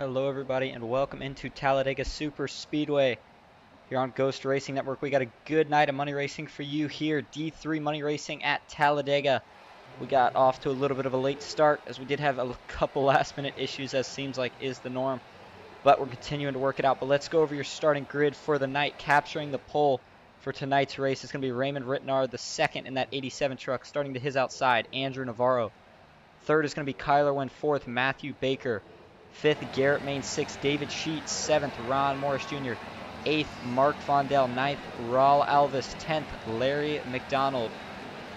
Hello everybody and welcome into Talladega Superspeedway here on Ghost Racing Network. We got a good night of money racing for you here. D3 money racing at Talladega. We got off to a little bit of a late start as we did have a couple last minute issues, as seems like is the norm. But we're continuing to work it out. But let's go over your starting grid for the night. Capturing the pole for tonight's race is going to be Raymond Rittenauer, the second in that 87 truck, starting to his outside, Andrew Navarro. Third is going to be Kyler Wynn. Fourth, Matthew Baker. Fifth, Garrett Main. Sixth, David Sheets. Seventh, Ron Morris Jr. Eighth, Mark Fondell. Ninth, Raul Alvis. 10th, Larry McDonald.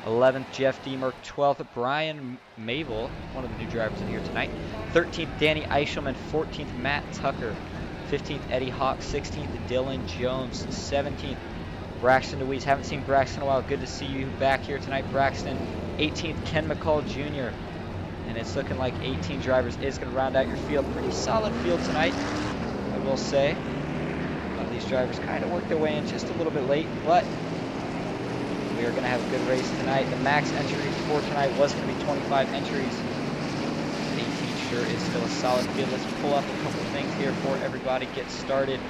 11th, Jeff Demark. 12th, Brian Mabel, one of the new drivers in here tonight. 13th, Danny Eichelman. 14th, Matt Tucker. 15th, Eddie Hawk. 16th, Dylan Jones. 17th, Braxton DeWeese. Haven't seen Braxton in a while. Good to see you back here tonight, Braxton. 18th, Ken McCall Jr. And it's looking like 18 drivers is going to round out your field. Pretty solid field tonight, I will say. A lot of these drivers kind of worked their way in just a little bit late, but we are going to have a good race tonight. The max entries for tonight was going to be 25 entries. 18 sure is still a solid field. Let's pull up a couple of things here before everybody gets started.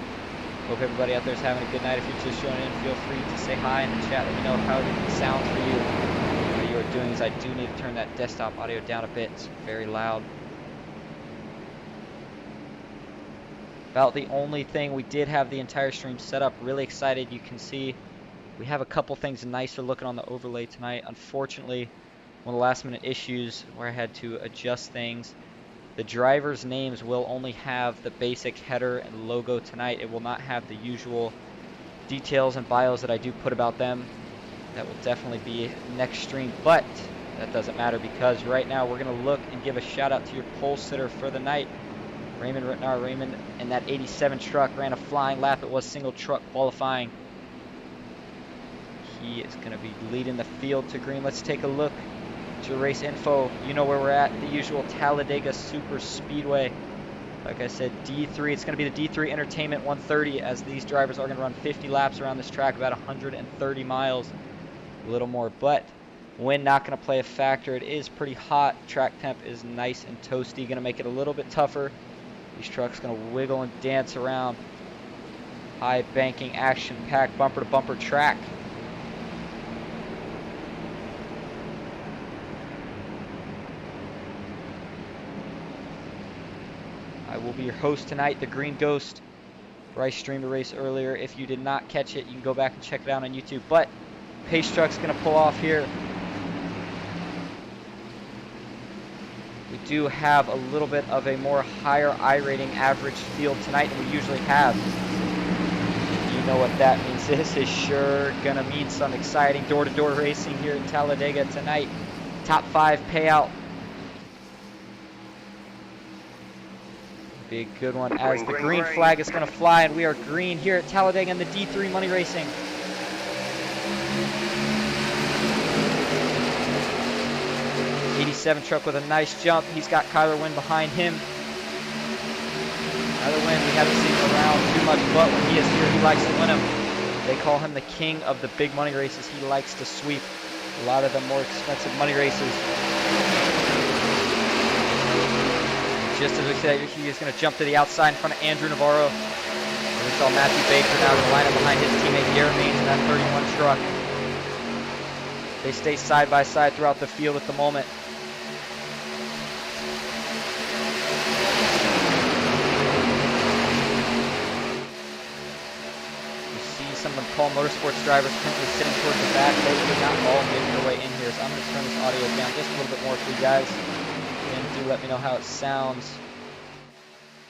Hope everybody out there is having a good night. If you're just joining in, feel free to say hi in the chat. Let me know how it sounds for you. What you're doing is I do need to turn that desktop audio down a bit. It's very loud. About the only thing, we did have the entire stream set up. Really excited. You can see we have a couple things nicer looking on the overlay tonight. Unfortunately, one of the last minute issues where I had to adjust things. The drivers' names will only have the basic header and logo tonight. It will not have the usual details and bios that I do put about them. That will definitely be next stream, but that doesn't matter because right now we're going to look and give a shout out to your pole sitter for the night. Raymond Rittenauer. Raymond in that 87 truck ran a flying lap. It was single truck qualifying. He is going to be leading the field to green. Let's take a look at your race info. You know where we're at, the usual Talladega Superspeedway. Like I said, D3. It's going to be the D3 Entertainment 130 as these drivers are going to run 50 laps around this track, about 130 miles. A little more, but wind not going to play a factor. It is pretty hot. Track temp is nice and toasty. Going to make it a little bit tougher. These trucks going to wiggle and dance around. High banking, action-packed, bumper-to-bumper track. I will be your host tonight, the Green Ghost, where I streamed a race earlier. If you did not catch it, you can go back and check it out on YouTube. But pace truck's going to pull off here. We do have a little bit of a more higher I rating average field tonight than we usually have. You know what that means. This is sure going to mean some exciting door-to-door racing here in Talladega tonight. Top 5 payout. Be a good one as the green flag is going to fly, and we are green here at Talladega in the D3 money racing. '87 truck with a nice jump. He's got Kyler Wynn behind him. Kyler Wynn, we haven't seen him around too much, but when he is here, he likes to win them. They call him the king of the big money races. He likes to sweep a lot of the more expensive money races. Just as we said, he is going to jump to the outside in front of Andrew Navarro. And we saw Matthew Baker now going to line up behind his teammate Garrett Mains in that 31 truck. They stay side by side throughout the field at the moment. You see some of the Paul Motorsports drivers currently sitting towards the back. They did not all make their way in here, so I'm going to turn this audio down just a little bit more for you guys. And do let me know how it sounds.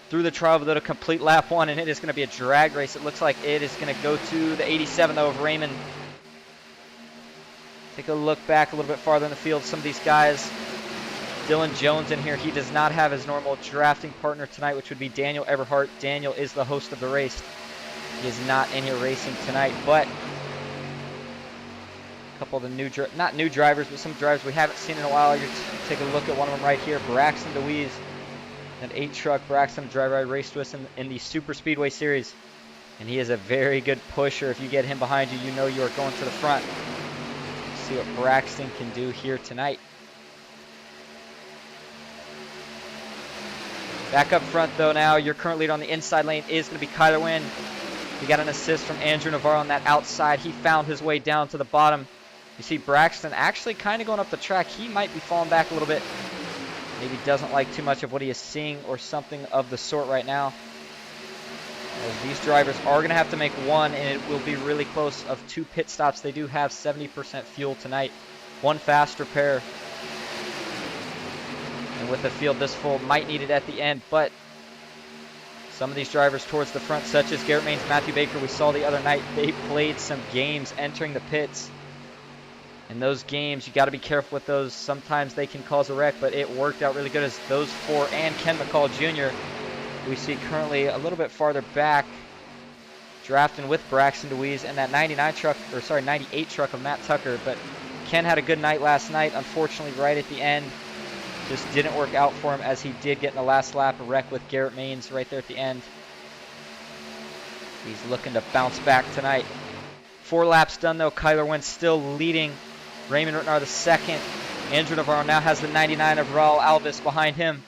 Through the trial without a complete lap one, and it is going to be a drag race. It looks like it is going to go to the 87 though of Raymond. Take a look back a little bit farther in the field. Some of these guys, Dylan Jones in here, he does not have his normal drafting partner tonight, which would be Daniel Everhart. Daniel is the host of the race. He is not in here racing tonight, but a couple of the not new drivers, but some drivers we haven't seen in a while. You take a look at one of them right here, Braxton DeWeese, an 8 truck Braxton driver I raced with in the Super Speedway series, and he is a very good pusher. If you get him behind you, you know you are going to the front. See what Braxton can do here tonight. Back up front, though, now. Your current leader on the inside lane is going to be Kyler Wynn. He got an assist from Andrew Navarro on that outside. He found his way down to the bottom. You see Braxton actually kind of going up the track. He might be falling back a little bit. Maybe doesn't like too much of what he is seeing or something of the sort right now. As these drivers are going to have to make one, and it will be really close, of 2 pit stops. They do have 70% fuel tonight. 1 fast repair. And with the field this full, might need it at the end, but some of these drivers towards the front, such as Garrett Maines, Matthew Baker, we saw the other night, they played some games entering the pits. And those games, you got to be careful with those. Sometimes they can cause a wreck, but it worked out really good as those 4 and Ken McCall Jr., we see currently a little bit farther back, drafting with Braxton DeWeese and that 98 truck of Matt Tucker. But Ken had a good night last night. Unfortunately, right at the end, just didn't work out for him, as he did get in the last lap a wreck with Garrett Maines right there at the end. He's looking to bounce back tonight. 4 laps done, though. Kyler Wynn still leading. Raymond Rittenauer the second. Andrew Navarro now has the 99 of Raul Alvis behind him.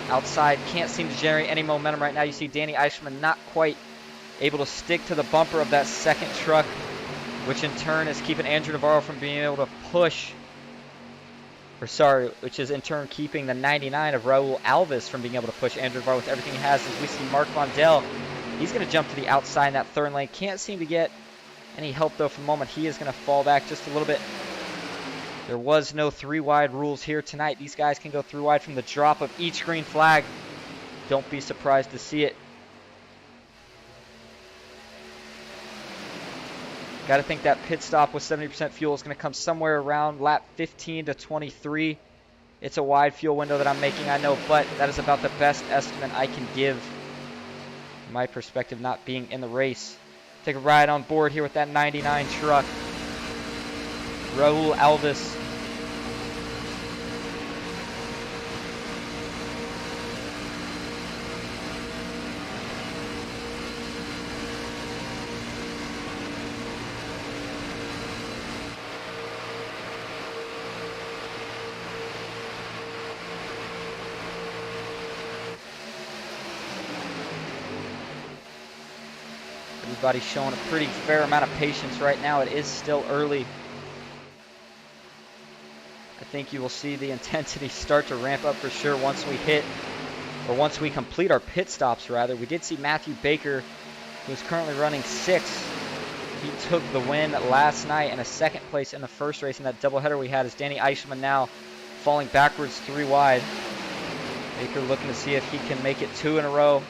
Outside, can't seem to generate any momentum right now. You see Danny Eichmann not quite able to stick to the bumper of that second truck, which in turn is keeping Andrew Navarro from being able to push, which is in turn keeping the 99 of Raul Alvis from being able to push Andrew Navarro with everything he has. As we see Mark Mondell, he's going to jump to the outside in that third lane. Can't seem to get any help, though, for the moment. He is going to fall back just a little bit. There was no 3-wide rules here tonight. These guys can go 3 wide from the drop of each green flag. Don't be surprised to see it. Got to think that pit stop with 70% fuel is going to come somewhere around lap 15 to 23. It's a wide fuel window that I'm making, I know, but that is about the best estimate I can give. From my perspective, not being in the race. Take a ride on board here with that 99 truck. Raul Alvis. Everybody's showing a pretty fair amount of patience right now. It is still early. I think you will see the intensity start to ramp up for sure once we complete our pit stops, rather. We did see Matthew Baker, who's currently running 6th. He took the win last night and a 2nd place in the first race in that doubleheader we had, as Danny Eichmann now falling backwards 3 wide. Baker looking to see if he can make it 2 in a row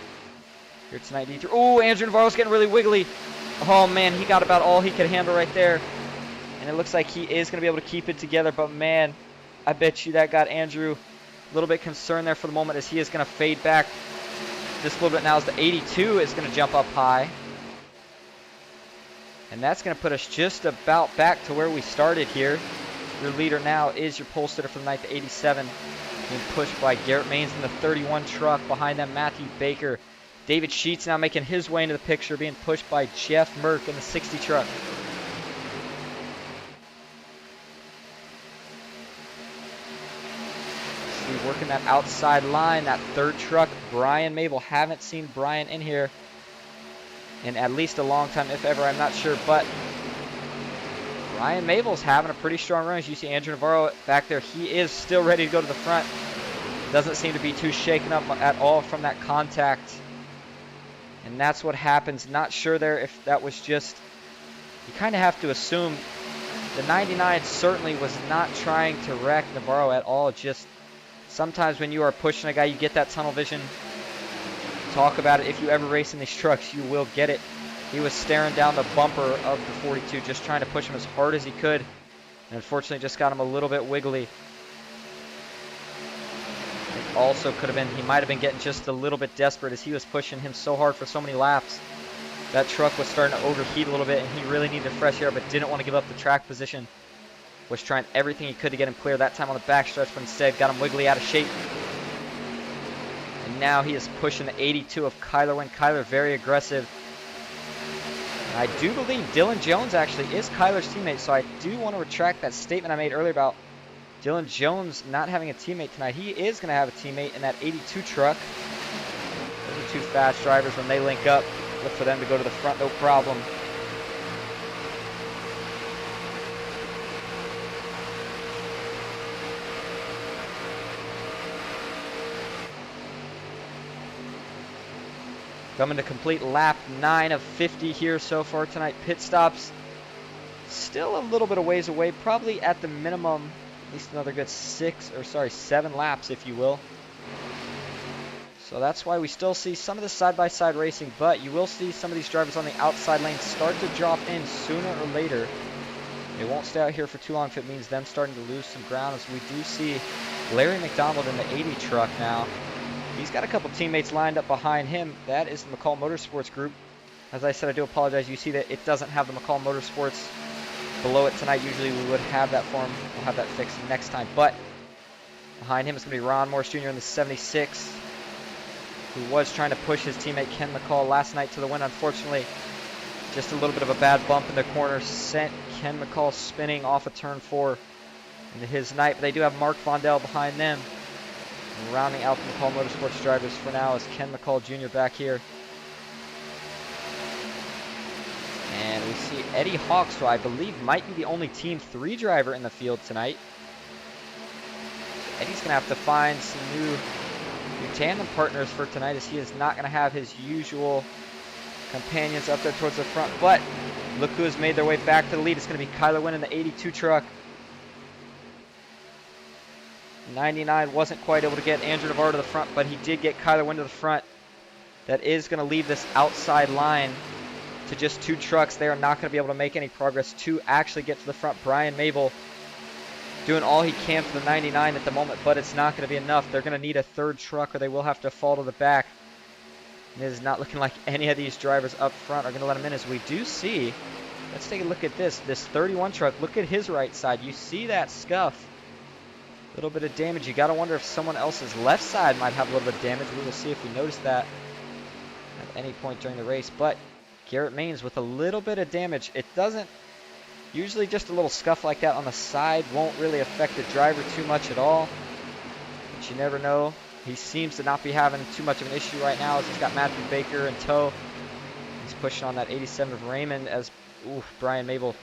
here tonight. Oh, Andrew Navarro's getting really wiggly. Oh, man, he got about all he could handle right there. And it looks like he is going to be able to keep it together. But, man, I bet you that got Andrew a little bit concerned there for the moment, as he is going to fade back just a little bit now as the 82 is going to jump up high. And that's going to put us just about back to where we started here. Your leader now is your pole sitter for the night, the 87. Being pushed by Garrett Maines in the 31 truck. Behind them, Matthew Baker. David Sheets now making his way into the picture, being pushed by Jeff Merck in the 60 truck. See, working that outside line, that 3rd truck, Brian Mabel. Haven't seen Brian in here in at least a long time, if ever, I'm not sure. But Brian Mabel's having a pretty strong run. As you see Andrew Navarro back there, he is still ready to go to the front. Doesn't seem to be too shaken up at all from that contact. And that's what happens. Not sure there if that was just, you kind of have to assume the 99 certainly was not trying to wreck Navarro at all. Just sometimes when you are pushing a guy, you get that tunnel vision. Talk about it. If you ever race in these trucks, you will get it. He was staring down the bumper of the 42, just trying to push him as hard as he could. And unfortunately just got him a little bit wiggly. It also could have been, he might have been getting just a little bit desperate, as he was pushing him so hard for so many laps. That truck was starting to overheat a little bit, and he really needed fresh air, but didn't want to give up the track position. Was trying everything he could to get him clear, that time on the backstretch, but instead got him wiggly out of shape. And now he is pushing the 82 of Kyler Wynn. Kyler very aggressive. And I do believe Dylan Jones actually is Kyler's teammate, so I do want to retract that statement I made earlier about Dylan Jones not having a teammate tonight. He is going to have a teammate in that 82 truck. Those are two fast drivers. When they link up, look for them to go to the front, no problem. Coming to complete lap 9 of 50 here so far tonight. Pit stops still a little bit of ways away, probably at the minimum at least another good 7 laps, if you will. So that's why we still see some of the side-by-side racing, but you will see some of these drivers on the outside lane start to drop in sooner or later. They won't stay out here for too long if it means them starting to lose some ground, as we do see Larry McDonald in the 80 truck now. He's got a couple teammates lined up behind him. That is the McCall Motorsports group. As I said, I do apologize. You see that it doesn't have the McCall Motorsports below it tonight. Usually we would have that for him. We'll have that fixed next time. But behind him is going to be Ron Morris Jr. in the 76, who was trying to push his teammate Ken McCall last night to the win. Unfortunately, just a little bit of a bad bump in the corner sent Ken McCall spinning off of turn 4 into his night. But they do have Mark Vondell behind them. And rounding out the McCall Motorsports drivers for now is Ken McCall Jr. back here. And we see Eddie Hawks, who I believe might be the only Team 3 driver in the field tonight. So Eddie's going to have to find some new tandem partners for tonight, as he is not going to have his usual companions up there towards the front. But look who has made their way back to the lead. It's going to be Kyler Wynn in the 82 truck. 99 wasn't quite able to get Andrew Navarro to the front, but he did get Kyler Wynn to the front. That is going to leave this outside line to just 2 trucks. They are not going to be able to make any progress to actually get to the front. Brian Mabel doing all he can for the 99 at the moment, but it's not going to be enough. They're going to need a 3rd truck, or they will have to fall to the back. It is not looking like any of these drivers up front are going to let him in, as we do see. Let's take a look at this 31 truck. Look at his right side. You see that scuff. A little bit of damage. You got to wonder if someone else's left side might have a little bit of damage. We will see if we notice that at any point during the race. But Garrett Maines with a little bit of damage. It doesn't, usually just a little scuff like that on the side won't really affect the driver too much at all. But you never know. He seems to not be having too much of an issue right now, as he's got Matthew Baker in tow. He's pushing on that 87 of Raymond, as Brian Mabel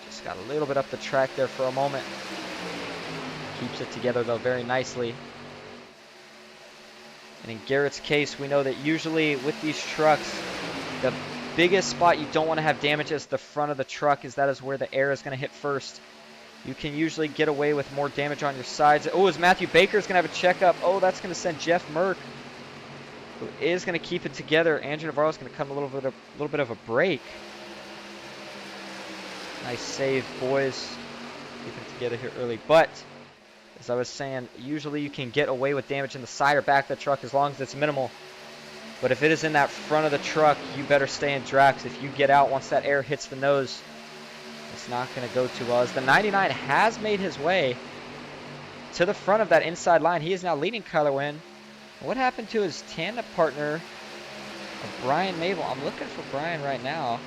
just got a little bit up the track there for a moment. Keeps it together though very nicely. And in Garrett's case, we know that usually with these trucks, the biggest spot you don't want to have damage is the front of the truck, as that is where the air is going to hit first. You can usually get away with more damage on your sides. Oh, as Matthew Baker's going to have a checkup. Oh, that's going to send Jeff Merck, who is going to keep it together. Andrew Navarro's going to come a little bit of a break. Nice save, boys. Keeping it together here early. But as I was saying, usually you can get away with damage in the side or back of the truck as long as it's minimal. But if it is in that front of the truck, you better stay in Drax. If you get out once that air hits the nose, it's not going to go too well. As the 99 has made his way to the front of that inside line, he is now leading Kyler Wynn. What happened to his tandem partner of Brian Mabel? I'm looking for Brian right now.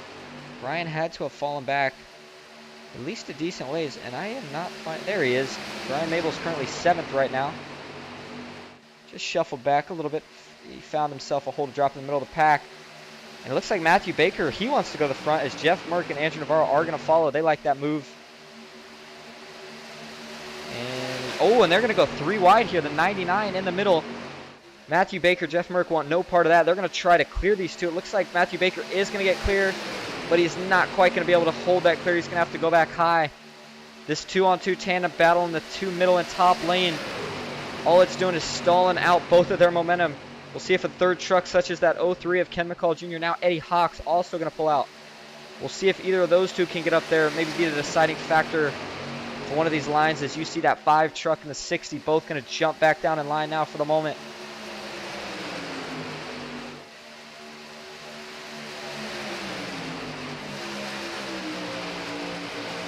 Brian had to have fallen back at least a decent ways, and I am not finding. There he is. Brian Mabel's currently 7th right now. Just shuffled back a little bit. He found himself a hole to drop in the middle of the pack. And it looks like Matthew Baker, he wants to go to the front, as Jeff Merck and Andrew Navarro are going to follow. They like that move. And they're going to go 3 wide here. The 99 in the middle. Matthew Baker, Jeff Merck want no part of that. They're going to try to clear these two. It looks like Matthew Baker is going to get clear, but he's not quite going to be able to hold that clear. He's going to have to go back high. This 2-on-2 tandem battle in the 2 middle and top lane. All it's doing is stalling out both of their momentum. We'll see if a 3rd truck, such as that 03 of Ken McCall Jr., now Eddie Hawks, also going to pull out. We'll see if either of those two can get up there, maybe be the deciding factor for one of these lines, as you see that 5 truck and the 60 both going to jump back down in line now for the moment.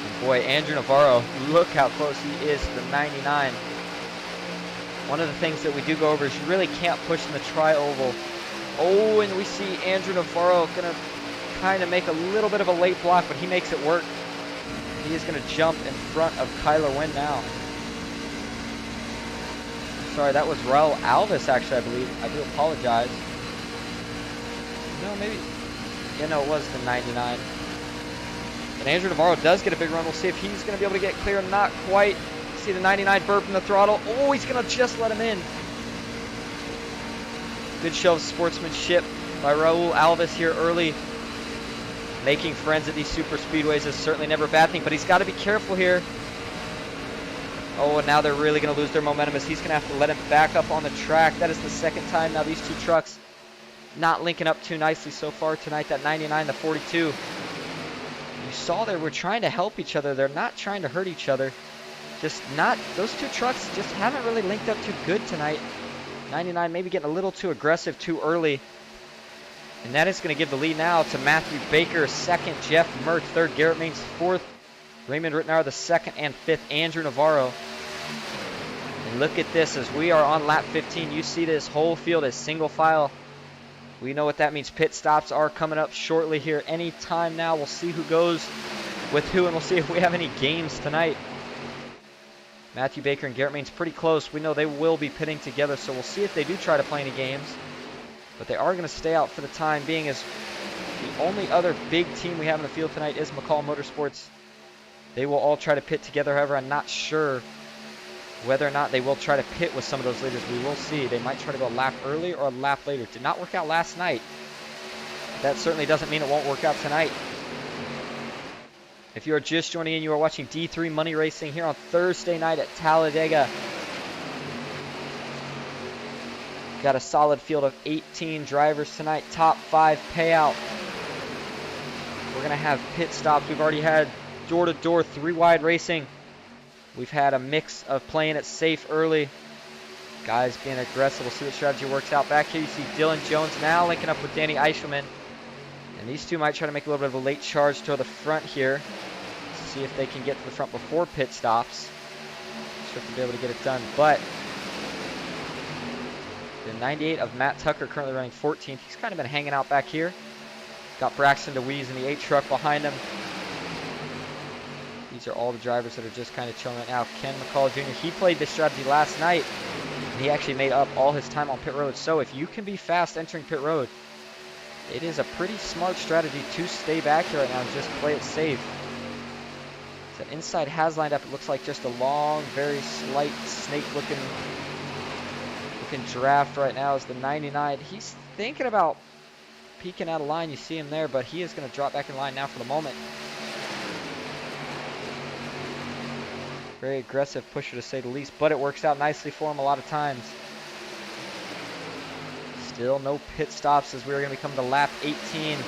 And boy, Andrew Navarro, look how close he is to the 99. One of the things that we do go over is you really can't push in the tri-oval. Oh, and we see Andrew Navarro going to kind of make a little bit of a late block, but he makes it work. He is going to jump in front of Kyler Wynn now. Sorry, that was Raul Alves, actually, I believe. I do apologize. No, maybe. Yeah, no, it was the 99. And Andrew Navarro does get a big run. We'll see if he's going to be able to get clear. Not quite. See the 99 burp in the throttle. Oh, he's going to just let him in. Good show of sportsmanship by Raul Alves here early. Making friends at these super speedways is certainly never a bad thing, but he's got to be careful here. Oh, and now they're really going to lose their momentum as he's going to have to let him back up on the track. That is the second time now these two trucks not linking up too nicely so far tonight. That 99, the 42. You saw they were trying to help each other. They're not trying to hurt each other. Those two trucks just haven't really linked up too good tonight. 99 maybe getting a little too aggressive too early. And that is going to give the lead now to Matthew Baker, second, Jeff Merck, third, Garrett Maines, fourth, Raymond Rittenauer, the second and fifth, Andrew Navarro. And look at this, as we are on lap 15, you see this whole field is single file. We know what that means. Pit stops are coming up shortly here. Any time now, we'll see who goes with who, and we'll see if we have any games tonight. Matthew Baker and Garrett Maines pretty close. We know they will be pitting together, so we'll see if they do try to play any games. But they are going to stay out for the time being, as the only other big team we have in the field tonight is McCall Motorsports. They will all try to pit together. However, I'm not sure whether or not they will try to pit with some of those leaders. We will see. They might try to go a lap early or a lap later. Did not work out last night. That certainly doesn't mean it won't work out tonight. If you are just joining in, you are watching D3 Money Racing here on Thursday night at Talladega. Got a solid field of 18 drivers tonight. Top 5 payout. We're going to have pit stops. We've already had door-to-door, 3-wide racing. We've had a mix of playing it safe early. Guys being aggressive. We'll see what strategy works out. Back here you see Dylan Jones now linking up with Danny Eishelman. And these two might try to make a little bit of a late charge to the front here. See if they can get to the front before pit stops. Sure if they'll be able to get it done. But the 98 of Matt Tucker currently running 14th. He's kind of been hanging out back here. Got Braxton DeWeese in the 8 truck behind him. These are all the drivers that are just kind of chilling right now. Ken McCall Jr., he played this strategy last night, and he actually made up all his time on pit road. So if you can be fast entering pit road, it is a pretty smart strategy to stay back here right now and just play it safe. So inside has lined up. It looks like just a long, very slight snake-looking draft right now is the 99. He's thinking about peeking out of line. You see him there, but he is going to drop back in line now for the moment. Very aggressive pusher to say the least, but it works out nicely for him a lot of times. Still no pit stops as we're going to be coming to lap 18.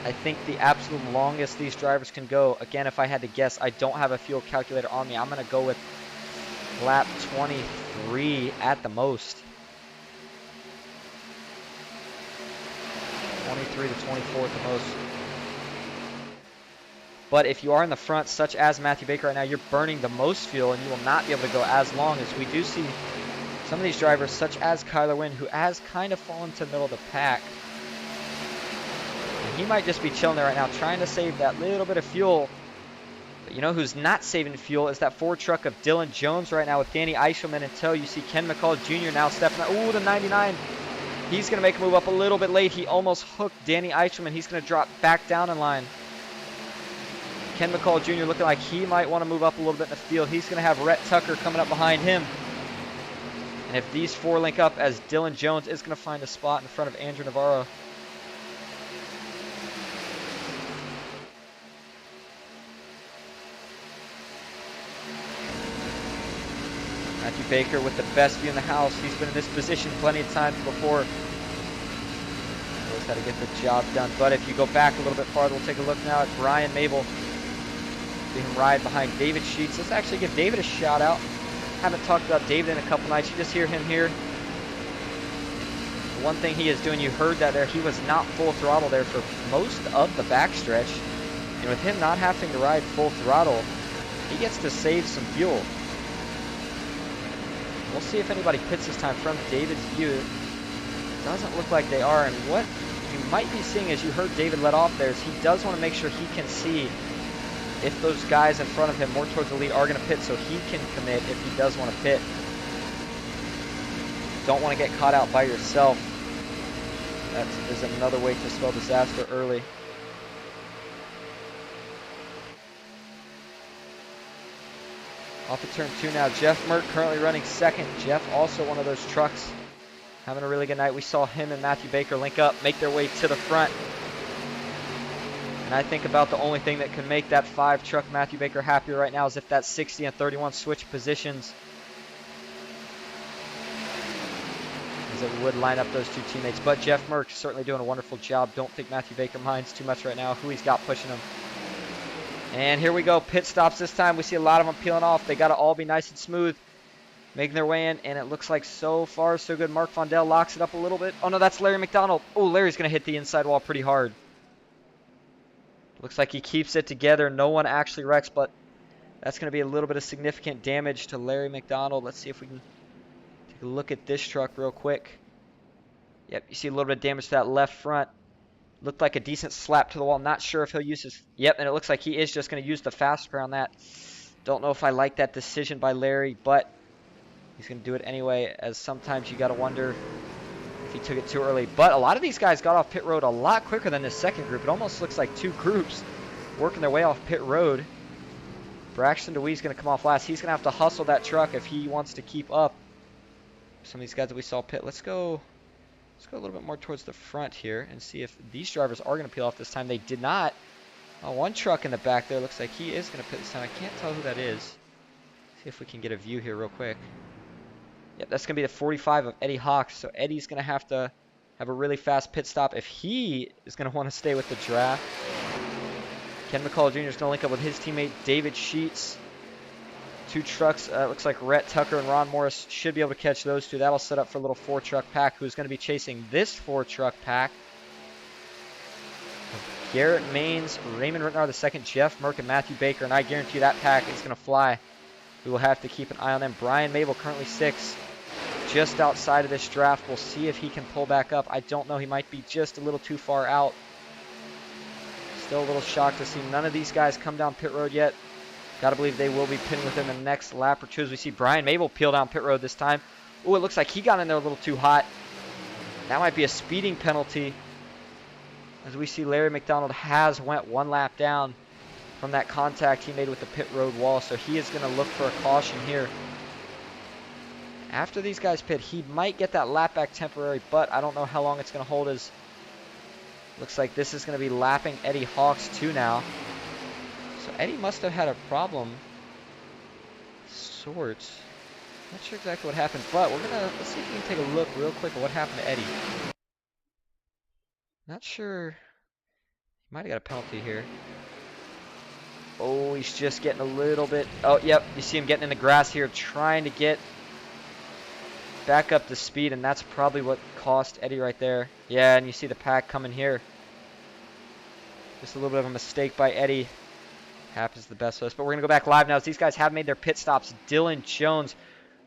I think the absolute longest these drivers can go, again, if I had to guess, I don't have a fuel calculator on me. I'm going to go with lap 23 at the most. 23 to 24 at the most. But if you are in the front, such as Matthew Baker right now, you're burning the most fuel and you will not be able to go as long, as we do see some of these drivers, such as Kyler Wynn, who has kind of fallen to the middle of the pack. And he might just be chilling there right now, trying to save that little bit of fuel. But you know who's not saving fuel is that Ford truck of Dylan Jones right now with Danny Eishelman in tow. You see Ken McCall Jr. now stepping out. Ooh, the 99. He's going to make a move up a little bit late. He almost hooked Danny Eishelman. He's going to drop back down in line. Ken McCall Jr. looking like he might want to move up a little bit in the field. He's going to have Rhett Tucker coming up behind him. And if these four link up, as Dylan Jones is going to find a spot in front of Andrew Navarro. Matthew Baker with the best view in the house. He's been in this position plenty of times before. Knows how to get the job done. But if you go back a little bit farther, we'll take a look now at Brian Mabel. See him ride behind David Sheets. Let's actually give David a shout out. Haven't talked about David in a couple nights. You just hear him here. The one thing he is doing, you heard that there, he was not full throttle there for most of the backstretch. And with him not having to ride full throttle, he gets to save some fuel. We'll see if anybody pits this time from David's view. It doesn't look like they are. And what you might be seeing as you heard David let off there is he does want to make sure he can see if those guys in front of him more towards the lead are going to pit, so he can commit if he does want to pit. don't want to get caught out by yourself. That is another way to spell disaster early. Off of turn 2 now. Jeff Mert currently running second. Jeff also one of those trucks having a really good night. We saw him and Matthew Baker link up, make their way to the front. And I think about the only thing that can make that 5 truck Matthew Baker happier right now is if that 60 and 31 switch positions. As it would line up those two teammates. But Jeff Merck certainly doing a wonderful job. Don't think Matthew Baker minds too much right now who he's got pushing him. And here we go. Pit stops this time. We see a lot of them peeling off. They got to all be nice and smooth. Making their way in. And it looks like so far so good. Mark Fondell locks it up a little bit. Oh no, that's Larry McDonald. Oh, Larry's going to hit the inside wall pretty hard. Looks like he keeps it together. No one actually wrecks, but that's going to be a little bit of significant damage to Larry McDonald. Let's see if we can take a look at this truck real quick. Yep, you see a little bit of damage to that left front. Looked like a decent slap to the wall. Not sure if he'll use his... Yep, and it looks like he is just going to use the fast spare on that. Don't know if I like that decision by Larry, but he's going to do it anyway, as sometimes you got to wonder if he took it too early. But a lot of these guys got off pit road a lot quicker than this second group. It almost looks like 2 groups working their way off pit road. Braxton DeWee's going to come off last. He's going to have to hustle that truck if he wants to keep up some of these guys that we saw pit. Let's go a little bit more towards the front here and see if these drivers are going to peel off this time. They did not. Oh, one truck in the back there looks like he is going to pit this time. I can't tell who that is. See if we can get a view here real quick. Yep, that's going to be the 45 of Eddie Hawks. So Eddie's going to have a really fast pit stop if he is going to want to stay with the draft. Ken McCall Jr. is going to link up with his teammate David Sheets. 2 trucks, looks like Rhett Tucker and Ron Morris should be able to catch those 2. That'll set up for a little 4-truck pack who's going to be chasing this 4-truck pack. Garrett Maines, Raymond Rittenauer II, Jeff Merck, and Matthew Baker, and I guarantee that pack is going to fly. We will have to keep an eye on them. Brian Mabel currently 6th, just outside of this draft. We'll see if he can pull back up. I don't know. He might be just a little too far out. Still a little shocked to see none of these guys come down pit road yet. Got to believe they will be pitting within the next lap or 2 as we see Brian Mabel peel down pit road this time. Oh, it looks like he got in there a little too hot. That might be a speeding penalty. As we see Larry McDonald has went 1 lap down from that contact he made with the pit road wall. So he is going to look for a caution here. After these guys pit, he might get that lap back temporary, but I don't know how long it's going to hold. As looks like this is going to be lapping Eddie Hawks too now. So Eddie must have had a problem. Sorts. Not sure exactly what happened, but let's see if we can take a look real quick at what happened to Eddie. Not sure. He might have got a penalty here. Oh, he's just getting a little bit. Oh, yep. You see him getting in the grass here, trying to get back up to speed, and that's probably what cost Eddie right there. Yeah, and you see the pack coming here. Just a little bit of a mistake by Eddie. Happens the best of us. But we're going to go back live now as these guys have made their pit stops. Dylan Jones,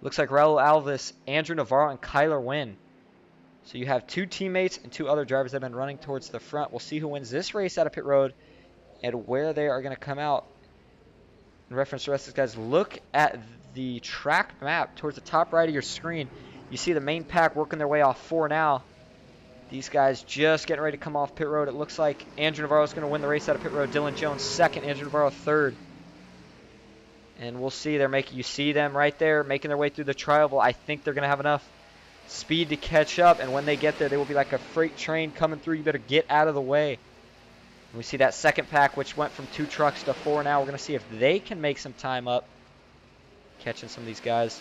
looks like Raul Alvis, Andrew Navarro, and Kyler Wynn. So you have 2 teammates and 2 other drivers that have been running towards the front. We'll see who wins this race out of pit road and where they are going to come out. In reference to the rest of these guys, look at the track map towards the top right of your screen. You see the main pack working their way off 4 now. These guys just getting ready to come off pit road. It looks like Andrew Navarro is going to win the race out of pit road. Dylan Jones 2nd, Andrew Navarro 3rd. And we'll see. You see them right there making their way through the trioval. I think they're going to have enough speed to catch up. And when they get there, they will be like a freight train coming through. You better get out of the way. And we see that second pack, which went from 2 trucks to 4 now. We're going to see if they can make some time up catching some of these guys.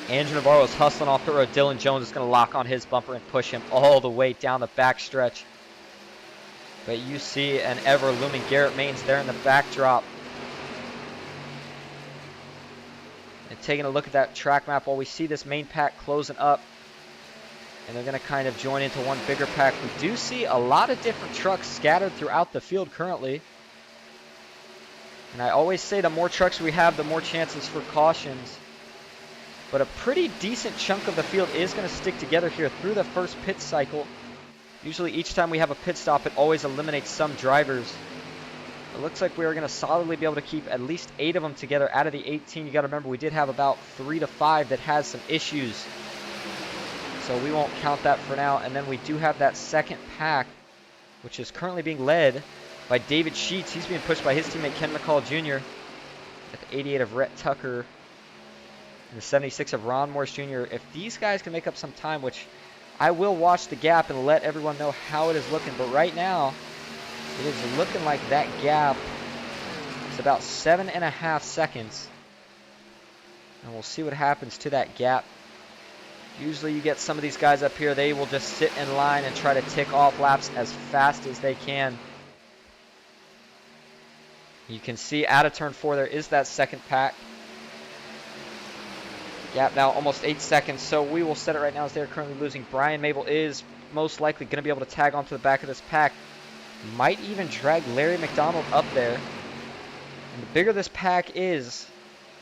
Andrew Navarro is hustling off pit road. Dylan Jones is going to lock on his bumper and push him all the way down the back stretch. But you see an ever-looming Garrett Maines there in the backdrop. And taking a look at that track map while we see this main pack closing up. And they're going to kind of join into one bigger pack. We do see a lot of different trucks scattered throughout the field currently. And I always say the more trucks we have, the more chances for cautions. But a pretty decent chunk of the field is going to stick together here through the first pit cycle. Usually each time we have a pit stop, it always eliminates some drivers. It looks like we're going to solidly be able to keep at least 8 of them together out of the 18. You got to remember, we did have about 3 to 5 that has some issues. So we won't count that for now. And then we do have that second pack, which is currently being led by David Sheets. He's being pushed by his teammate Ken McCall Jr. at the 88 of Rhett Tucker and the 76 of Ron Morris Jr. If these guys can make up some time, which I will watch the gap and let everyone know how it is looking. But right now, it is looking like that gap is about 7.5 seconds. And we'll see what happens to that gap. Usually you get some of these guys up here, they will just sit in line and try to tick off laps as fast as they can. You can see out of turn 4 there is that second pack. Gap now almost 8 seconds, so we will set it right now as they're currently losing. Brian Mabel is most likely going to be able to tag onto the back of this pack. Might even drag Larry McDonald up there. And the bigger this pack is,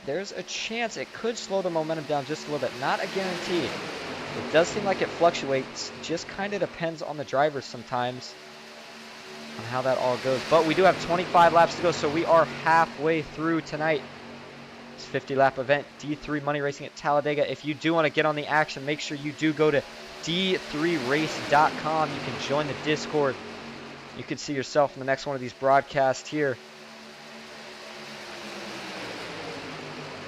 there's a chance it could slow the momentum down just a little bit. Not a guarantee. It does seem like it fluctuates. Just kind of depends on the drivers sometimes on how that all goes. But we do have 25 laps to go, so we are halfway through tonight. This 50-lap event, D3 Money Racing at Talladega. If you do want to get on the action, make sure you do go to d3race.com. You can join the Discord. You can see yourself in the next one of these broadcasts here.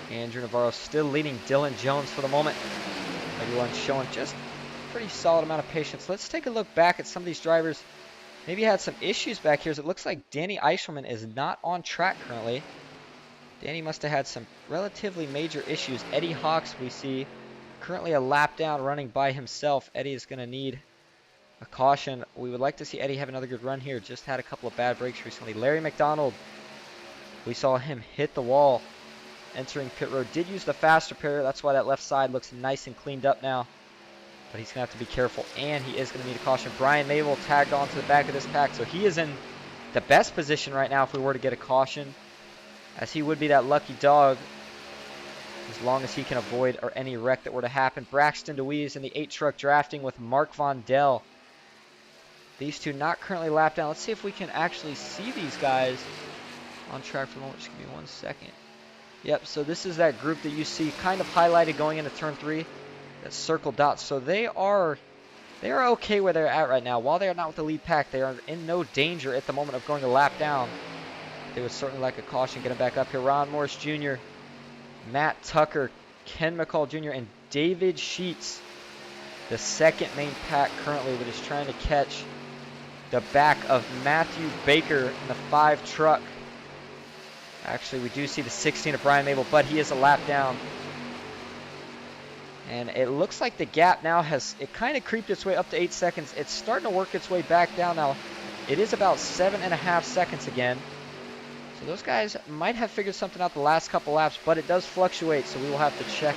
Andrew Navarro still leading Dylan Jones for the moment. Everyone's showing just a pretty solid amount of patience. Let's take a look back at some of these drivers. Maybe had some issues back here. As it looks like Danny Eishelman is not on track currently. Danny must have had some relatively major issues. Eddie Hawks we see currently a lap down running by himself. Eddie is going to need a caution. We would like to see Eddie have another good run here. Just had a couple of bad breaks recently. Larry McDonald, we saw him hit the wall entering pit road. Did use the fast repair. That's why that left side looks nice and cleaned up now. But he's going to have to be careful, and he is going to need a caution. Brian Mabel tagged onto the back of this pack, so he is in the best position right now if we were to get a caution, as he would be that lucky dog as long as he can avoid or any wreck that were to happen. Braxton DeWeese in the 8 truck drafting with Mark Von Dell. These two not currently lapped down. Let's see if we can actually see these guys on track for the moment. Just give me 1 second. Yep, so this is that group that you see kind of highlighted going into turn 3. That circle dots. So they are okay where they're at right now. While they are not with the lead pack, they are in no danger at the moment of going a lap down. They would certainly like a caution. Get them back up here. Ron Morris Jr., Matt Tucker, Ken McCall Jr., and David Sheets, the second main pack currently, that is trying to catch the back of Matthew Baker in the 5 truck. Actually, we do see the 16 of Brian Mabel, but he is a lap down. And it looks like the gap now it kind of creeped its way up to 8 seconds. It's starting to work its way back down now. It is about 7.5 seconds again. So those guys might have figured something out the last couple laps, but it does fluctuate, so we will have to check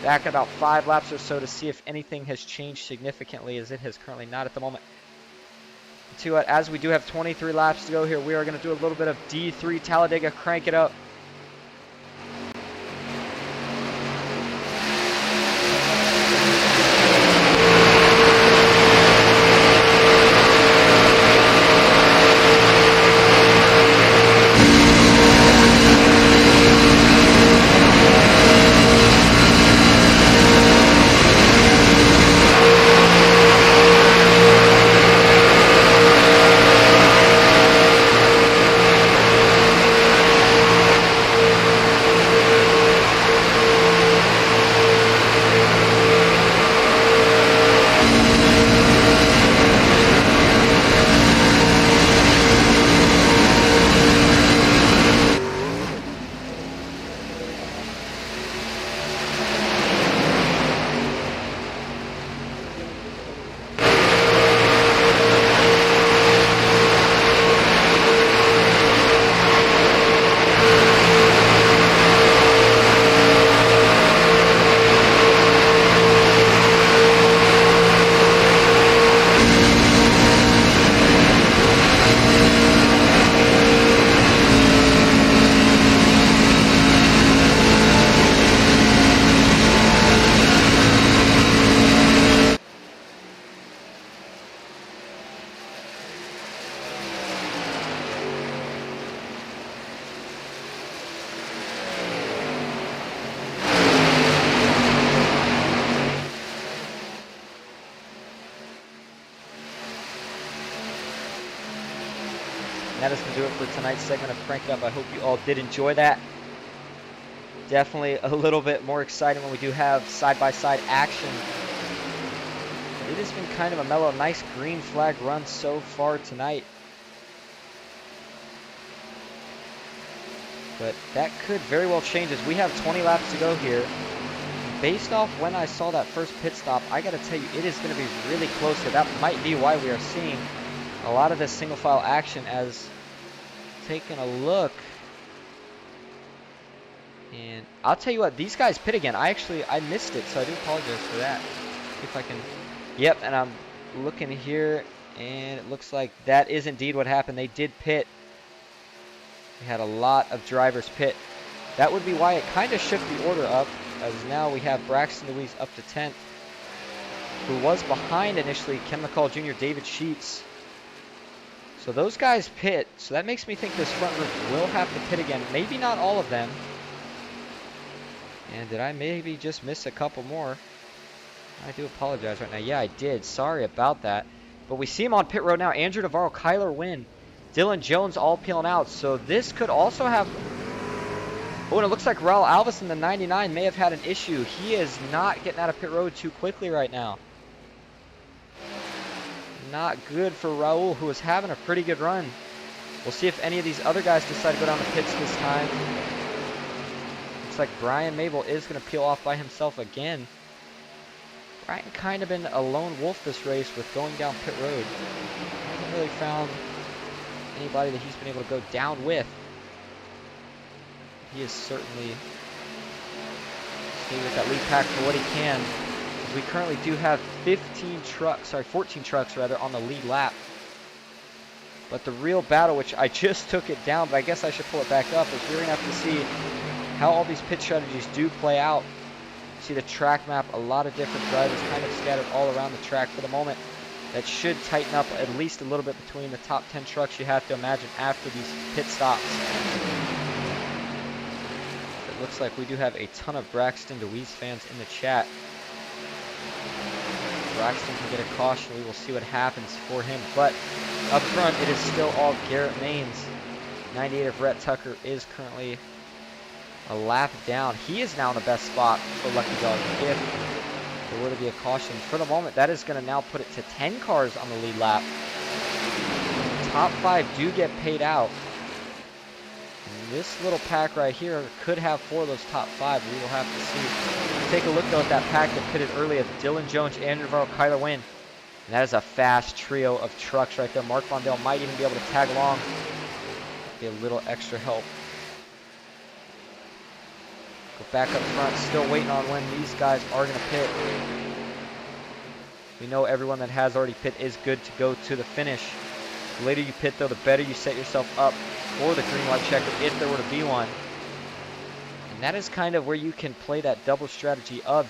back about 5 laps or so to see if anything has changed significantly, as it has currently not at the moment. As we do have 23 laps to go here, we are going to do a little bit of D3 Talladega. Crank it up. that is going to do it for tonight's segment of Crank It Up. I hope you all did enjoy that. Definitely a little bit more exciting when we do have side-by-side action. It has been kind of a mellow, nice green flag run so far tonight. But that could very well change as we have 20 laps to go here. Based off when I saw that first pit stop, I got to tell you, it is going to be really close here. That might be why we are seeing a lot of this single file action. As taking a look, and I'll tell you what, these guys pit again. I missed it, so I do apologize for that. See if I can, yep, and I'm looking here, and it looks like that is indeed what happened. They did pit. We had a lot of drivers pit. That would be why it kind of shifted the order up, as now we have Braxton Louise up to 10th, who was behind initially Ken McCall Jr., David Sheets. So those guys pit, so that makes me think this front group will have to pit again. Maybe not all of them. And did I maybe just miss a couple more? I do apologize right now. Yeah, I did. Sorry about that. But we see him on pit road now. Andrew Navarro, Kyler Wynn, Dylan Jones all peeling out. So this could also have... Oh, and it looks like Raul Alves in the 99 may have had an issue. He is not getting out of pit road too quickly right now. Not good for Raul, who is having a pretty good run. We'll see if any of these other guys decide to go down the pits this time. Looks like Brian Mabel is going to peel off by himself again. Brian kind of been a lone wolf this race with going down pit road. Hasn't really found anybody that he's been able to go down with. He is certainly staying with that lead pack for what he can. We currently do have 14 trucks rather on the lead lap. But the real battle, which I just took it down, but I guess I should pull it back up, is we're going to have to see how all these pit strategies do play out. See the track map, a lot of different drivers kind of scattered all around the track for the moment. That should tighten up at least a little bit between the top 10 trucks you have to imagine after these pit stops. It looks like we do have a ton of Braxton Louise fans in the chat. Braxton can get a caution. We will see what happens for him. But up front, it is still all Garrett Maines. 98 of Rhett Tucker is currently a lap down. He is now in the best spot for Lucky Dog if there were to be a caution. For the moment, that is going to now put it to 10 cars on the lead lap. Top 5 do get paid out. And this little pack right here could have 4 of those top 5. We will have to see. Take a look, though, at that pack that pitted early of Dylan Jones, Andrew Navarro, Kyler Wynn. And that is a fast trio of trucks right there. Mark Vondell might even be able to tag along. Be a little extra help. Go back up front, still waiting on when these guys are going to pit. We know everyone that has already pit is good to go to the finish. The later you pit, though, the better you set yourself up for the green light checker if there were to be one. And that is kind of where you can play that double strategy of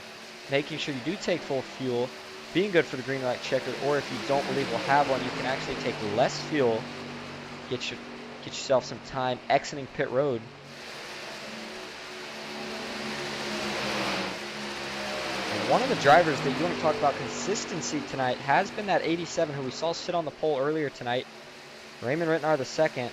making sure you do take full fuel, being good for the green light checker, or if you don't believe we'll have one, you can actually take less fuel, get yourself some time exiting pit road. And one of the drivers that you want to talk about consistency tonight has been that 87 who we saw sit on the pole earlier tonight, Raymond Ritnar II.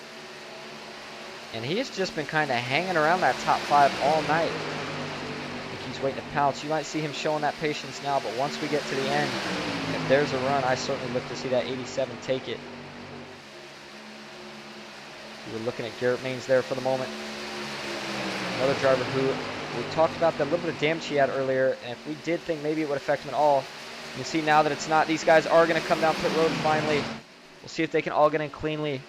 And he has just been kind of hanging around that top 5 all night. I think he's waiting to pounce. You might see him showing that patience now, but once we get to the end, if there's a run, I certainly look to see that 87 take it. We're looking at Garrett Maines there for the moment. Another driver who we talked about that little bit of damage he had earlier, and if we did think maybe it would affect him at all, you can see now that it's not. These guys are going to come down pit road finally. We'll see if they can all get in cleanly.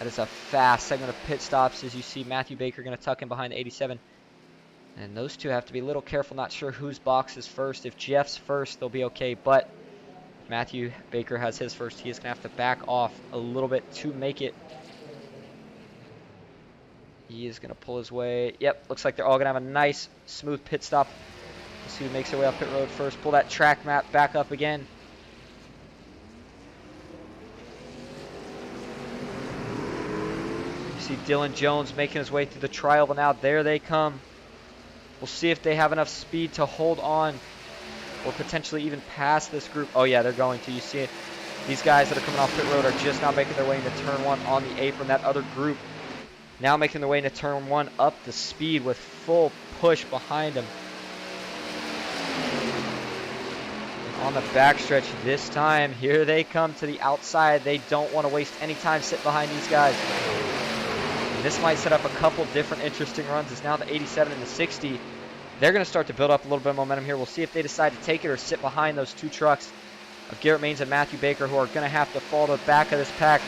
That is a fast segment of pit stops, as you see Matthew Baker going to tuck in behind the 87. And those two have to be a little careful, not sure whose box is first. If Jeff's first, they'll be okay, but if Matthew Baker has his first, he is going to have to back off a little bit to make it. He is going to pull his way. Yep, looks like they're all going to have a nice, smooth pit stop. Let's see who makes their way up pit road first. Pull that track map back up again. See Dylan Jones making his way through the tri-oval now. There they come. We'll see if they have enough speed to hold on or potentially even pass this group. Oh, yeah, they're going to. You see it. These guys that are coming off pit road are just now making their way into turn 1 on the apron. That other group now making their way into turn 1 up the speed with full push behind them. On the backstretch this time, here they come to the outside. They don't want to waste any time sitting behind these guys. And this might set up a couple different interesting runs. It's now the 87 and the 60. They're going to start to build up a little bit of momentum here. We'll see if they decide to take it or sit behind those two trucks of Garrett Maines and Matthew Baker, who are going to have to fall to the back of this pack.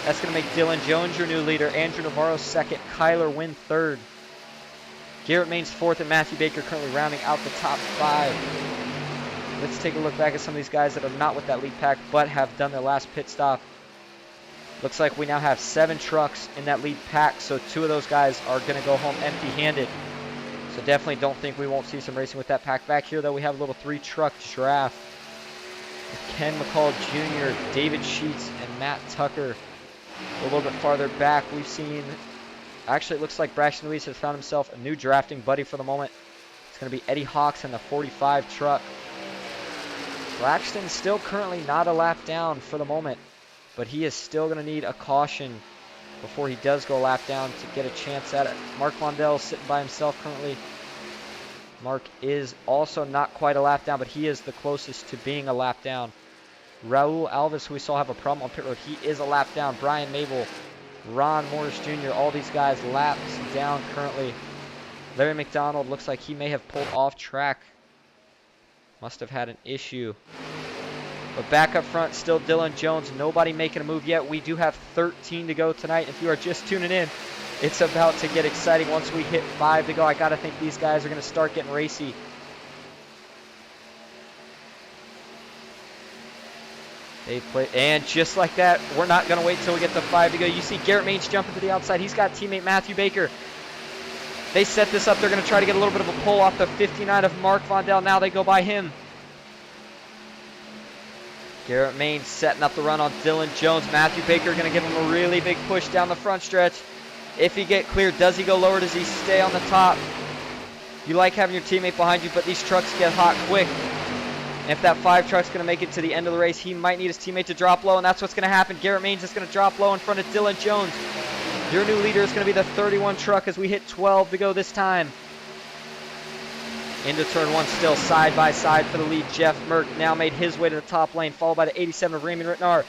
That's going to make Dylan Jones your new leader, Andrew Navarro second, Kyler Wynn third. Garrett Maines fourth, and Matthew Baker currently rounding out the top 5. Let's take a look back at some of these guys that are not with that lead pack but have done their last pit stop. Looks like we now have 7 trucks in that lead pack, so 2 of those guys are going to go home empty-handed. So definitely don't think we won't see some racing with that pack. Back here, though, we have a little 3-truck draft. Ken McCall Jr., David Sheets, and Matt Tucker. A little bit farther back, we've seen... Actually, it looks like Braxton Louise has found himself a new drafting buddy for the moment. It's going to be Eddie Hawks in the 45 truck. Braxton still currently not a lap down for the moment, but he is still going to need a caution before he does go a lap down to get a chance at it. Mark Mondell sitting by himself currently. Mark is also not quite a lap down, but he is the closest to being a lap down. Raul Alves, who we saw have a problem on pit road, he is a lap down. Brian Mabel, Ron Morris Jr., all these guys laps down currently. Larry McDonald looks like he may have pulled off track. Must have had an issue. But back up front, still Dylan Jones. Nobody making a move yet. We do have 13 to go tonight. If you are just tuning in, it's about to get exciting. Once we hit 5 to go, I got to think these guys are going to start getting racy. They play, and just like that, we're not going to wait till we get to 5 to go. You see Garrett Maines jumping to the outside. He's got teammate Matthew Baker. They set this up. They're going to try to get a little bit of a pull off the 59 of Mark Vondell. Now they go by him. Garrett Maines setting up the run on Dylan Jones. Matthew Baker going to give him a really big push down the front stretch. If he get clear, does he go lower? Does he stay on the top? You like having your teammate behind you, but these trucks get hot quick. And if that 5 truck's going to make it to the end of the race, he might need his teammate to drop low, and that's what's going to happen. Garrett Maines is going to drop low in front of Dylan Jones. Your new leader is going to be the 31 truck as we hit 12 to go this time. Into turn 1 still side by side for the lead. Jeff Merck now made his way to the top lane, followed by the 87 of Raymond Ritnar.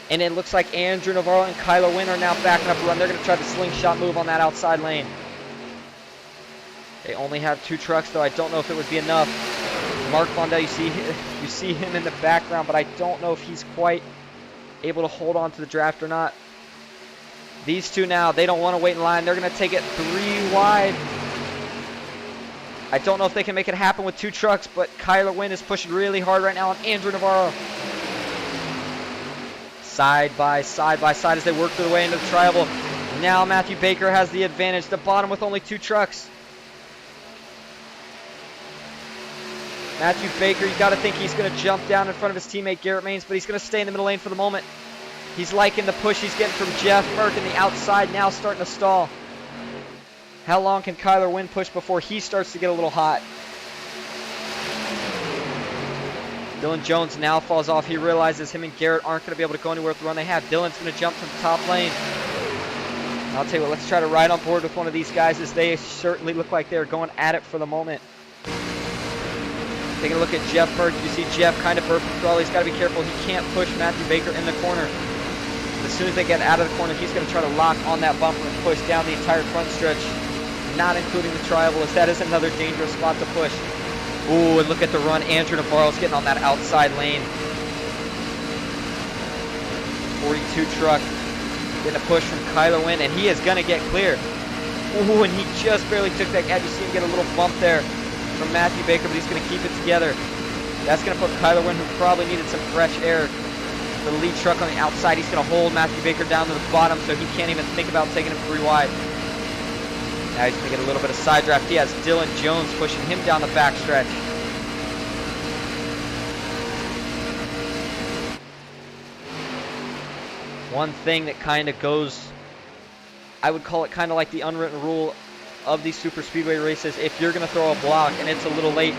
And it looks like Andrew Navarro and Kyler Wynn are now backing up a run. They're going to try the slingshot move on that outside lane. They only have 2 trucks, though. I don't know if it would be enough. Mark Vondell, you see him in the background, but I don't know if he's quite able to hold on to the draft or not. These 2 now, they don't want to wait in line. They're going to take it 3 wide. I don't know if they can make it happen with 2 trucks, but Kyler Wynn is pushing really hard right now on Andrew Navarro. Side by side as they work their way into the tri-oval. Now Matthew Baker has the advantage. The bottom with only 2 trucks. Matthew Baker, you got to think he's going to jump down in front of his teammate Garrett Maines, but he's going to stay in the middle lane for the moment. He's liking the push he's getting from Jeff Merck in the outside, now starting to stall. How long can Kyler Wynn push before he starts to get a little hot? Dylan Jones now falls off. He realizes him and Garrett aren't going to be able to go anywhere with the run they have. Dylan's going to jump from the top lane. I'll tell you what, let's try to ride on board with one of these guys, as they certainly look like they're going at it for the moment. Taking a look at Jeff Merck, you see Jeff kind of burping through all. He's got to be careful. He can't push Matthew Baker in the corner. As soon as they get out of the corner, he's going to try to lock on that bumper and push down the entire front stretch, not including the tri-oval, as that is another dangerous spot to push. Ooh, and look at the run. Andrew Navarro's getting on that outside lane. 42 truck getting a push from Kyler Wynn, and he is going to get clear. Ooh, and he just barely took that gap. You see him get a little bump there from Matthew Baker, but he's going to keep it together. That's going to put Kyler Wynn, who probably needed some fresh air, the lead truck on the outside. He's going to hold Matthew Baker down to the bottom, so he can't even think about taking him 3 wide. Now he's going to get a little bit of side draft. He has Dylan Jones pushing him down the backstretch. One thing that kind of goes, I would call it kind of like the unwritten rule of these super speedway races. If you're going to throw a block and it's a little late,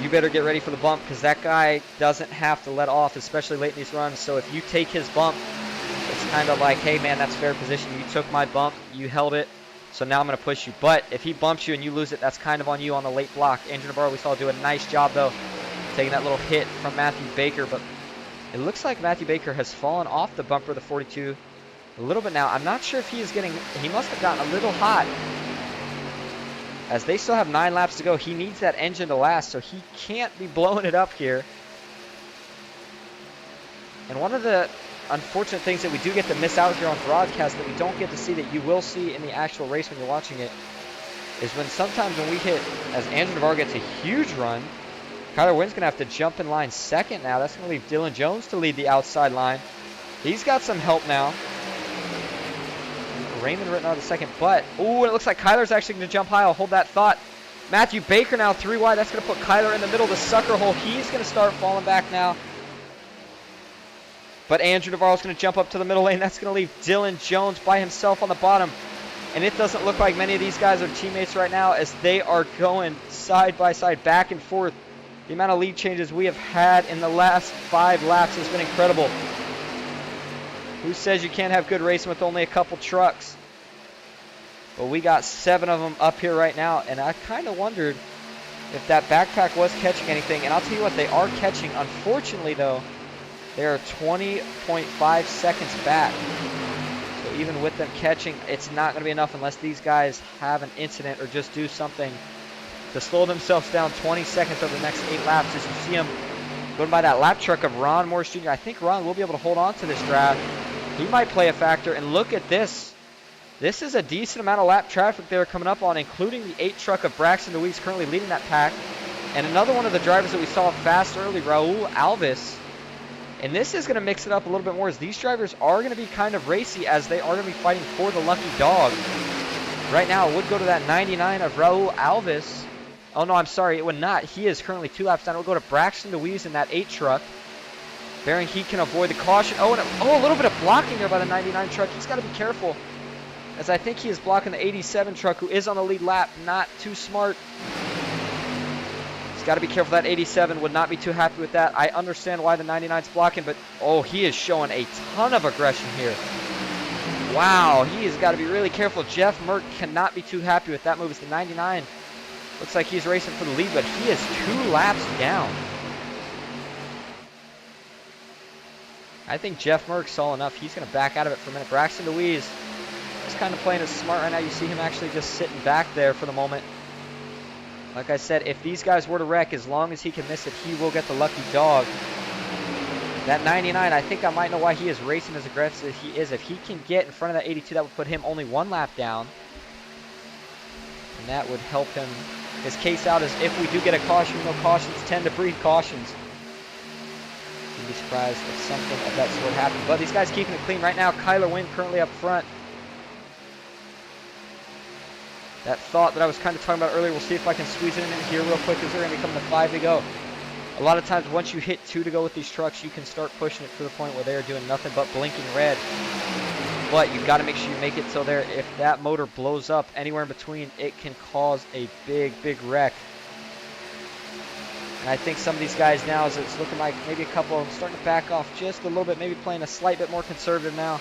you better get ready for the bump, because that guy doesn't have to let off, especially late in these runs. So if you take his bump, it's kind of like, hey man, that's fair position. You took my bump, you held it, so now I'm going to push you. But if he bumps you and you lose it, that's kind of on you on the late block. Andrew Navarro, we saw do a nice job though, taking that little hit from Matthew Baker. But it looks like Matthew Baker has fallen off the bumper of the 42 a little bit now. I'm not sure if he is getting, he must have gotten a little hot. As they still have 9 laps to go, he needs that engine to last, so he can't be blowing it up here. And one of the unfortunate things that we do get to miss out here on broadcast that we don't get to see, that you will see in the actual race when you're watching it, is when sometimes when we hit, as Andrew Navarro gets a huge run, Kyler Wynn's going to have to jump in line second now. That's going to leave Dylan Jones to lead the outside line. He's got some help now. Raymond written out of the second, but, ooh, it looks like Kyler's actually going to jump high. I'll hold that thought. Matthew Baker now 3 wide. That's going to put Kyler in the middle of the sucker hole. He's going to start falling back now. But Andrew Navarro's going to jump up to the middle lane. That's going to leave Dylan Jones by himself on the bottom. And it doesn't look like many of these guys are teammates right now, as they are going side by side, back and forth. The amount of lead changes we have had in the last 5 laps has been incredible. Who says you can't have good racing with only a couple trucks? But we got 7 of them up here right now, and I kind of wondered if that backpack was catching anything. And I'll tell you what, they are catching. Unfortunately, though, they are 20.5 seconds back. So even with them catching, it's not going to be enough unless these guys have an incident or just do something to slow themselves down 20 seconds over the next 8 laps. As you see them going by that lap truck of Ron Morris Jr. I think Ron will be able to hold on to this draft. He might play a factor. And look at this. This is a decent amount of lap traffic they're coming up on, including the 8 truck of Braxton DeWeese currently leading that pack. And another one of the drivers that we saw fast early, Raul Alves. And this is going to mix it up a little bit more, as these drivers are going to be kind of racy, as they are going to be fighting for the lucky dog. Right now, it would go to that 99 of Raul Alves. Oh, no, I'm sorry. It would not. He is currently 2 laps down. It will go to Braxton DeWeese in that 8 truck. Bearing he can avoid the caution. Oh, and a little bit of blocking there by the 99 truck. He's got to be careful, as I think he is blocking the 87 truck, who is on the lead lap. Not too smart. He's got to be careful. That 87 would not be too happy with that. I understand why the 99's blocking, but, oh, he is showing a ton of aggression here. Wow, he has got to be really careful. Jeff Merck cannot be too happy with that move. It's the 99. Looks like he's racing for the lead, but he is 2 laps down. I think Jeff Merck saw enough. He's going to back out of it for a minute. Braxton DeWeese is kind of playing it smart right now. You see him actually just sitting back there for the moment. Like I said, if these guys were to wreck, as long as he can miss it, he will get the lucky dog. That 99, I think I might know why he is racing as aggressive as he is. If he can get in front of that 82, that would put him only 1 lap down. And that would help him. His case out is if we do get a caution. You know, cautions tend to breed cautions. You'd be surprised if something of that sort happened. But these guys keeping it clean right now. Kyler Wynn currently up front. That thought that I was kind of talking about earlier, we'll see if I can squeeze it in here real quick, as they're going to come to 5 to go. A lot of times once you hit 2 to go with these trucks, you can start pushing it to the point where they are doing nothing but blinking red. But you've got to make sure you make it so there, if that motor blows up anywhere in between, it can cause a big, big wreck. And I think some of these guys now, as it's looking like maybe a couple of them starting to back off just a little bit, maybe playing a slight bit more conservative now.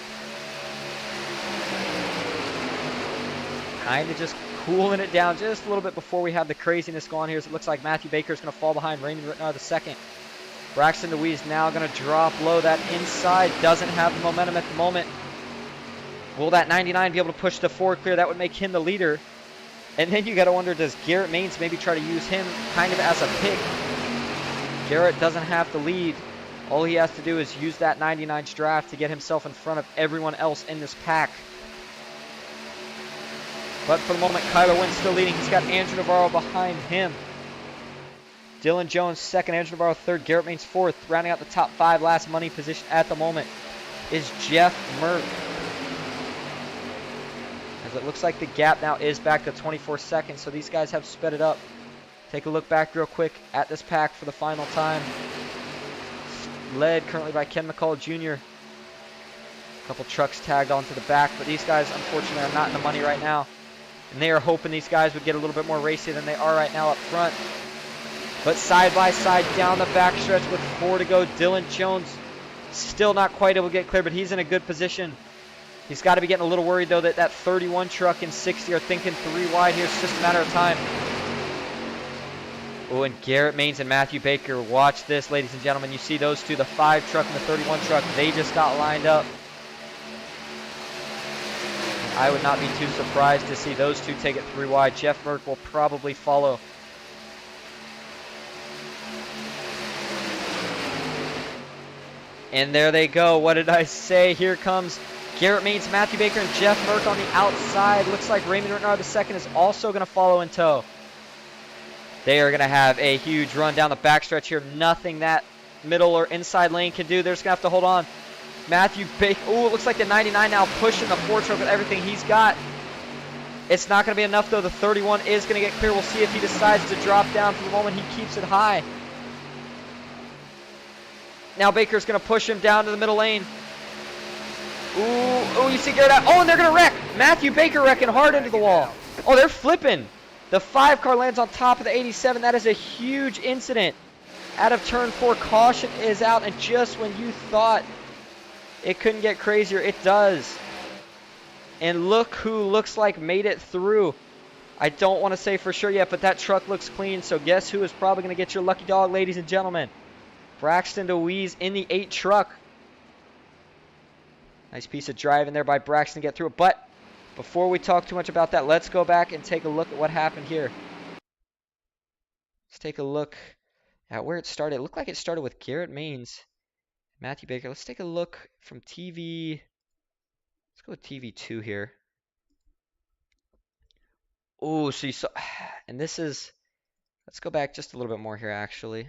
Kind of just cooling it down just a little bit before we have the craziness going here. As it looks like Matthew Baker is going to fall behind Raymond Rittenauer the second. Braxton DeWeese now going to drop low. That inside doesn't have the momentum at the moment. Will that 99 be able to push the 4 clear? That would make him the leader. And then you got to wonder, does Garrett Maines maybe try to use him kind of as a pick? Garrett doesn't have to lead. All he has to do is use that 99's draft to get himself in front of everyone else in this pack. But for the moment, Kyler Wynn's still leading. He's got Andrew Navarro behind him. Dylan Jones second, Andrew Navarro third, Garrett Maines fourth. Rounding out the top 5, last money position at the moment is Jeff Merck. As it looks like the gap now is back to 24 seconds, so these guys have sped it up. Take a look back real quick at this pack for the final time. Led currently by Ken McCall Jr. A couple trucks tagged onto the back, but these guys unfortunately are not in the money right now. And they are hoping these guys would get a little bit more racy than they are right now up front. But side by side down the backstretch with 4 to go. Dylan Jones still not quite able to get clear, but he's in a good position. He's got to be getting a little worried, though, that that 31 truck and 60 are thinking 3 wide here. It's just a matter of time. Oh, and Garrett Maines and Matthew Baker. Watch this, ladies and gentlemen. You see those two, the 5 truck and the 31 truck. They just got lined up. I would not be too surprised to see those two take it 3 wide. Jeff Merck will probably follow. And there they go. What did I say? Here comes Garrett Maines, Matthew Baker, and Jeff Merck on the outside. Looks like Raymond Rittenauer II is also going to follow in tow. They are going to have a huge run down the backstretch here. Nothing that middle or inside lane can do. They're just going to have to hold on. Matthew Baker. Oh, it looks like the 99 now pushing the 4 truck with everything he's got. It's not going to be enough, though. The 31 is going to get clear. We'll see if he decides to drop down. For the moment, he keeps it high. Now Baker's going to push him down to the middle lane. Ooh, you see Garrett out. Oh, and they're going to wreck. Matthew Baker wrecking hard into the wall. Oh, they're flipping. The 5 car lands on top of the 87. That is a huge incident. Out of turn 4, caution is out. And just when you thought it couldn't get crazier, it does. And look who looks like made it through. I don't want to say for sure yet, but that truck looks clean. So guess who is probably going to get your lucky dog, ladies and gentlemen? Braxton DeWeese in the 8 truck. Nice piece of driving there by Braxton to get through it. But before we talk too much about that, let's go back and take a look at what happened here. Let's take a look at where it started. It looked like it started with Garrett Maines, Matthew Baker. Let's take a look from TV. Let's go with TV 2 here. Oh, so you saw, and this is, let's go back just a little bit more here actually.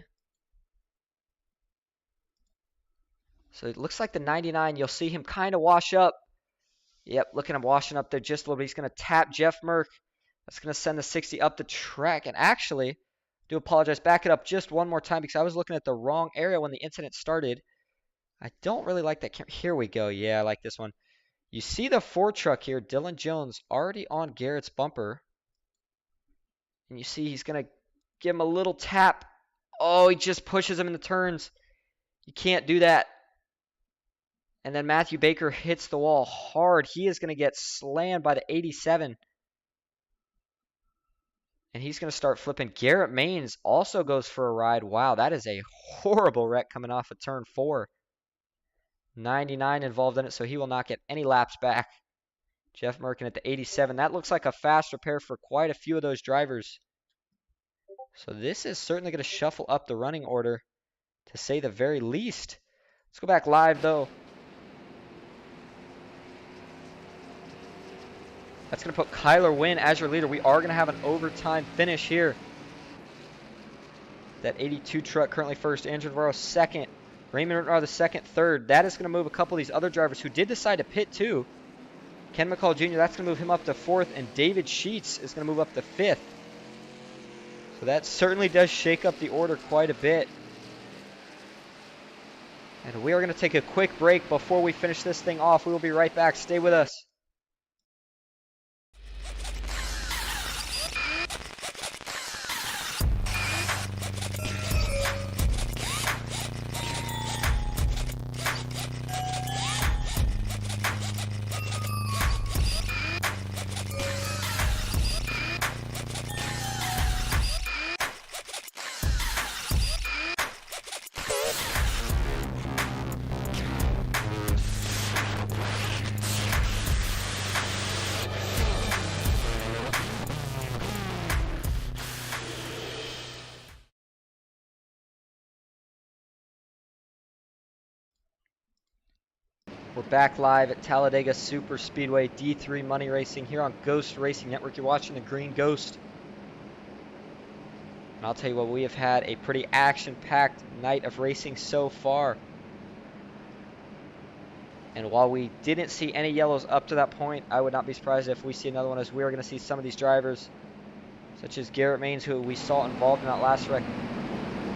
So it looks like the 99, you'll see him kind of wash up. Yep, look at him washing up there just a little bit. He's going to tap Jeff Merck. That's going to send the 60 up the track. And actually, I do apologize, back it up just one more time because I was looking at the wrong area when the incident started. I don't really like that camera. Here we go. Yeah, I like this one. You see the 4 truck here, Dylan Jones, already on Garrett's bumper. And you see he's going to give him a little tap. Oh, he just pushes him in the turns. You can't do that. And then Matthew Baker hits the wall hard. He is going to get slammed by the 87. And he's going to start flipping. Garrett Maines also goes for a ride. Wow, that is a horrible wreck coming off of turn 4. 99 involved in it, so he will not get any laps back. Jeff Merkin at the 87. That looks like a fast repair for quite a few of those drivers. So this is certainly going to shuffle up the running order, to say the very least. Let's go back live, though. That's going to put Kyler Wynn as your leader. We are going to have an overtime finish here. That 82 truck currently first. Andrew Navarro second. Raymond Rittenauer the second, third. That is going to move a couple of these other drivers who did decide to pit too. Ken McCall Jr., that's going to move him up to 4th. And David Sheets is going to move up to 5th. So that certainly does shake up the order quite a bit. And we are going to take a quick break before we finish this thing off. We will be right back. Stay with us. We're back live at Talladega Superspeedway D3 Money Racing here on Ghost Racing Network. You're watching the Green Ghost. And I'll tell you what, we have had a pretty action-packed night of racing so far. And while we didn't see any yellows up to that point, I would not be surprised if we see another one, as we are going to see some of these drivers, such as Garrett Maines, who we saw involved in that last wreck.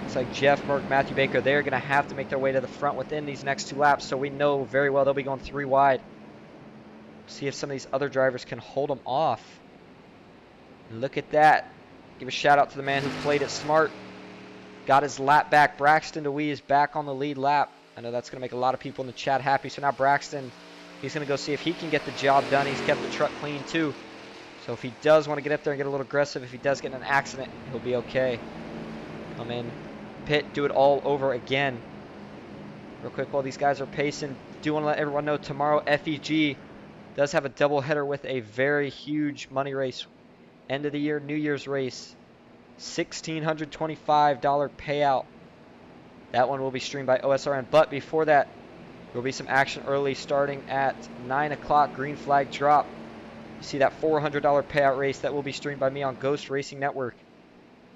It's like Jeff Merck, Matthew Baker, they're going to have to make their way to the front within these next 2 laps, so we know very well they'll be going 3 wide. See if some of these other drivers can hold them off. And look at that. Give a shout out to the man who played it smart. got his lap back. Braxton DeWee is back on the lead lap. I know that's going to make a lot of people in the chat happy. So now Braxton, he's going to go see if he can get the job done. He's kept the truck clean too. So if he does want to get up there and get a little aggressive, if he does get in an accident, he'll be okay. Come in, pit, do it all over again. Real quick while these guys are pacing, do want to let everyone know tomorrow FEG does have a doubleheader with a very huge money race. End of the year, New Year's race. $1,625 payout. That one will be streamed by OSRN. But before that, there will be some action early starting at 9 o'clock, green flag drop. You see that $400 payout race that will be streamed by me on Ghost Racing Network.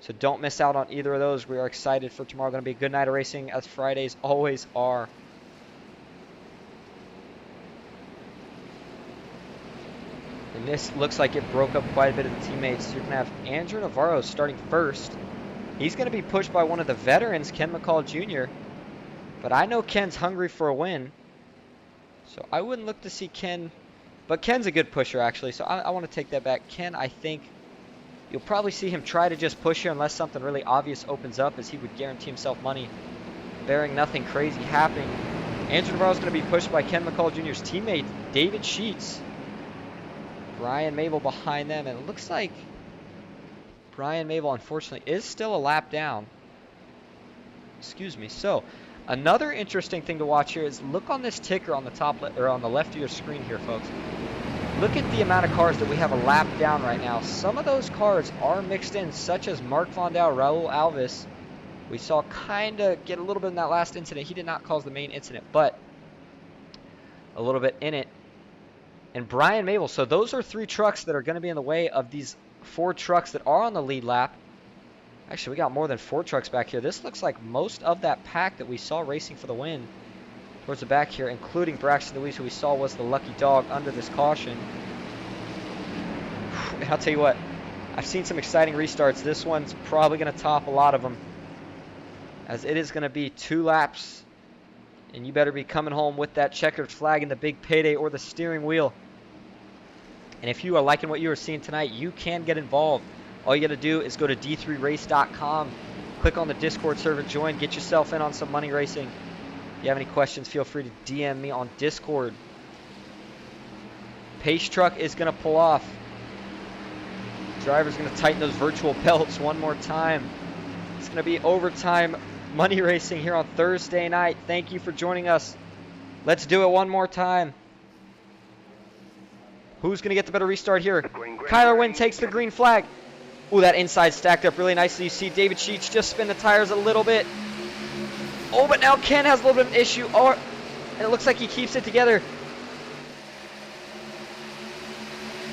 So don't miss out on either of those. We are excited for tomorrow. Going to be a good night of racing, as Fridays always are. And this looks like it broke up quite a bit of the teammates. You're going to have Andrew Navarro starting first. He's going to be pushed by one of the veterans, Ken McCall Jr. But I know Ken's hungry for a win. So I wouldn't look to see Ken. But Ken's a good pusher, actually. So I want to take that back. Ken, I think you'll probably see him try to just push here unless something really obvious opens up, as he would guarantee himself money, bearing nothing crazy happening. Andrew Navarro's going to be pushed by Ken McCall Jr.'s teammate, David Sheets. Brian Mabel behind them, and it looks like Brian Mabel, unfortunately, is still a lap down. Excuse me. So, another interesting thing to watch here is look on this ticker on the top or on the left of your screen here, folks. Look at the amount of cars that we have a lap down right now. Some of those cars are mixed in, such as Mark Vondel, Raul Alves. We saw kind of get a little bit in that last incident. He did not cause the main incident, but a little bit in it. And Brian Mabel. So those are 3 trucks that are going to be in the way of these 4 trucks that are on the lead lap. Actually, we got more than 4 trucks back here. This looks like most of that pack that we saw racing for the win towards the back here, including Braxton DeWee, who we saw was the lucky dog under this caution. And I'll tell you what, I've seen some exciting restarts. This one's probably going to top a lot of them, as it is going to be 2 laps. And you better be coming home with that checkered flag and the big payday or the steering wheel. And if you are liking what you are seeing tonight, you can get involved. All you got to do is go to d3race.com, click on the Discord server, join, get yourself in on some money racing. If you have any questions, feel free to DM me on Discord. Pace truck is going to pull off. Driver's going to tighten those virtual belts one more time. It's going to be overtime money racing here on Thursday night. Thank you for joining us. Let's do it one more time. Who's going to get the better restart here? Kyler Wynn takes the green flag. Ooh, that inside stacked up really nicely. You see David Sheets just spin the tires a little bit. Oh, but now Ken has a little bit of an issue. Oh, and it looks like he keeps it together.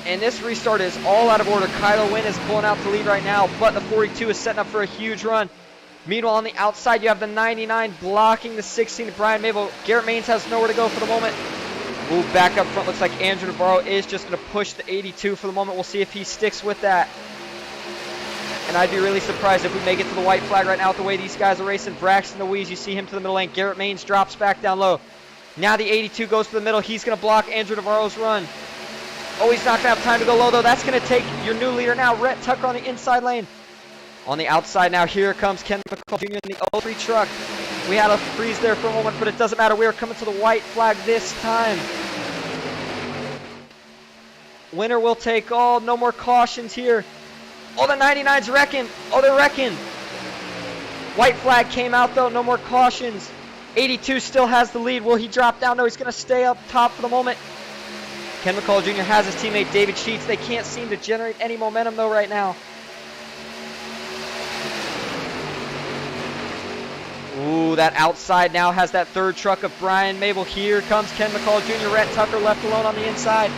And this restart is all out of order. Kyler Wynn is pulling out the lead right now, but the 42 is setting up for a huge run. Meanwhile, on the outside, you have the 99 blocking the 16 to Brian Mabel. Garrett Maines has nowhere to go for the moment. Ooh, back up front. Looks like Andrew Navarro is just going to push the 82 for the moment. We'll see if he sticks with that. And I'd be really surprised if we make it to the white flag right now with the way these guys are racing. Braxton DeWee, you see him to the middle lane. Garrett Maines drops back down low. Now the 82 goes to the middle. He's going to block Andrew Navarro's run. Oh, he's not going to have time to go low, though. That's going to take your new leader now, Rhett Tucker, on the inside lane. On the outside now, here comes Ken McCall Jr. in the 03 truck. We had a freeze there for a moment, but it doesn't matter. We are coming to the white flag this time. Winner will take all. No more cautions here. Oh, the 99's wrecking. Oh, they're wrecking. White flag came out, though. No more cautions. 82 still has the lead. Will he drop down? No, he's going to stay up top for the moment. Ken McCall Jr. has his teammate David Sheets. They can't seem to generate any momentum, though, right now. Ooh, that outside now has that 3rd truck of Brian Mabel. Here comes Ken McCall Jr. Rhett Tucker left alone on the inside.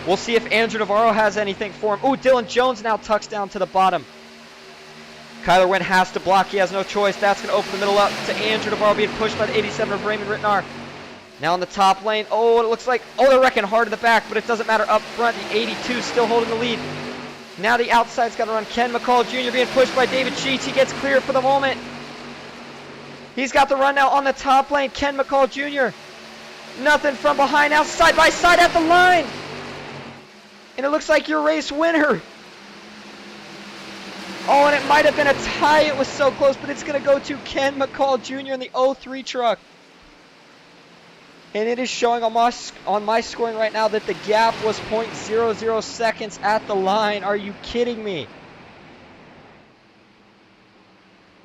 We'll see if Andrew Navarro has anything for him. Ooh, Dylan Jones now tucks down to the bottom. Kyler Wynn has to block. He has no choice. That's going to open the middle up to Andrew Navarro being pushed by the 87 of Raymond Ritnar. Now in the top lane. Oh, it looks like, oh, they're wrecking hard in the back, but it doesn't matter up front. The 82 still holding the lead. Now the outside's got to run. Ken McCall Jr. being pushed by David Sheets. He gets clear for the moment. He's got the run now on the top lane. Ken McCall Jr. Nothing from behind now. Side by side at the line. And it looks like your race winner. Oh, and it might have been a tie. It was so close, but it's going to go to Ken McCall Jr. in the 03 truck. And it is showing on my scoring right now that the gap was 0.00 seconds at the line. Are you kidding me?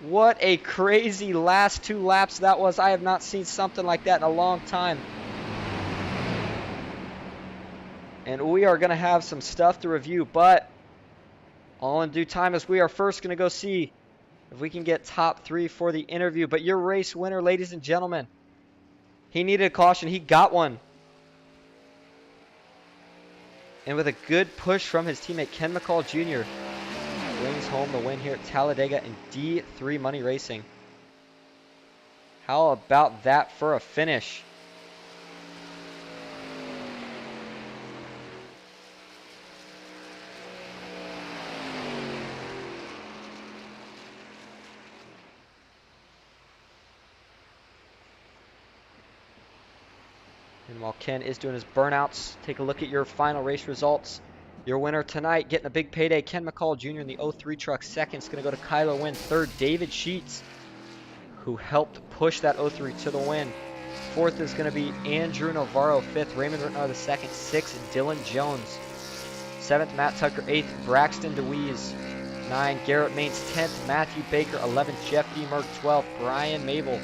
What a crazy last 2 laps that was. I have not seen something like that in a long time. And we are going to have some stuff to review, but all in due time, as we are first going to go see if we can get top 3 for the interview. But your race winner, ladies and gentlemen, he needed a caution. He got one. And with a good push from his teammate, Ken McCall Jr., brings home the win here at Talladega in D3 Money Racing. How about that for a finish? And while Ken is doing his burnouts, take a look at your final race results. Your winner tonight, getting a big payday, Ken McCall Jr. in the 03 truck. Second is going to go to Kyler Wynn. Third, David Sheets, who helped push that 03 to the win. Fourth is going to be Andrew Navarro. Fifth, Raymond Rittenauer the second. Sixth, Dylan Jones. Seventh, Matt Tucker. Eighth, Braxton DeWeese. 9, Garrett Maines. 10th, Matthew Baker. 11th, Jeff D. Merck. 12th, Brian Mabel.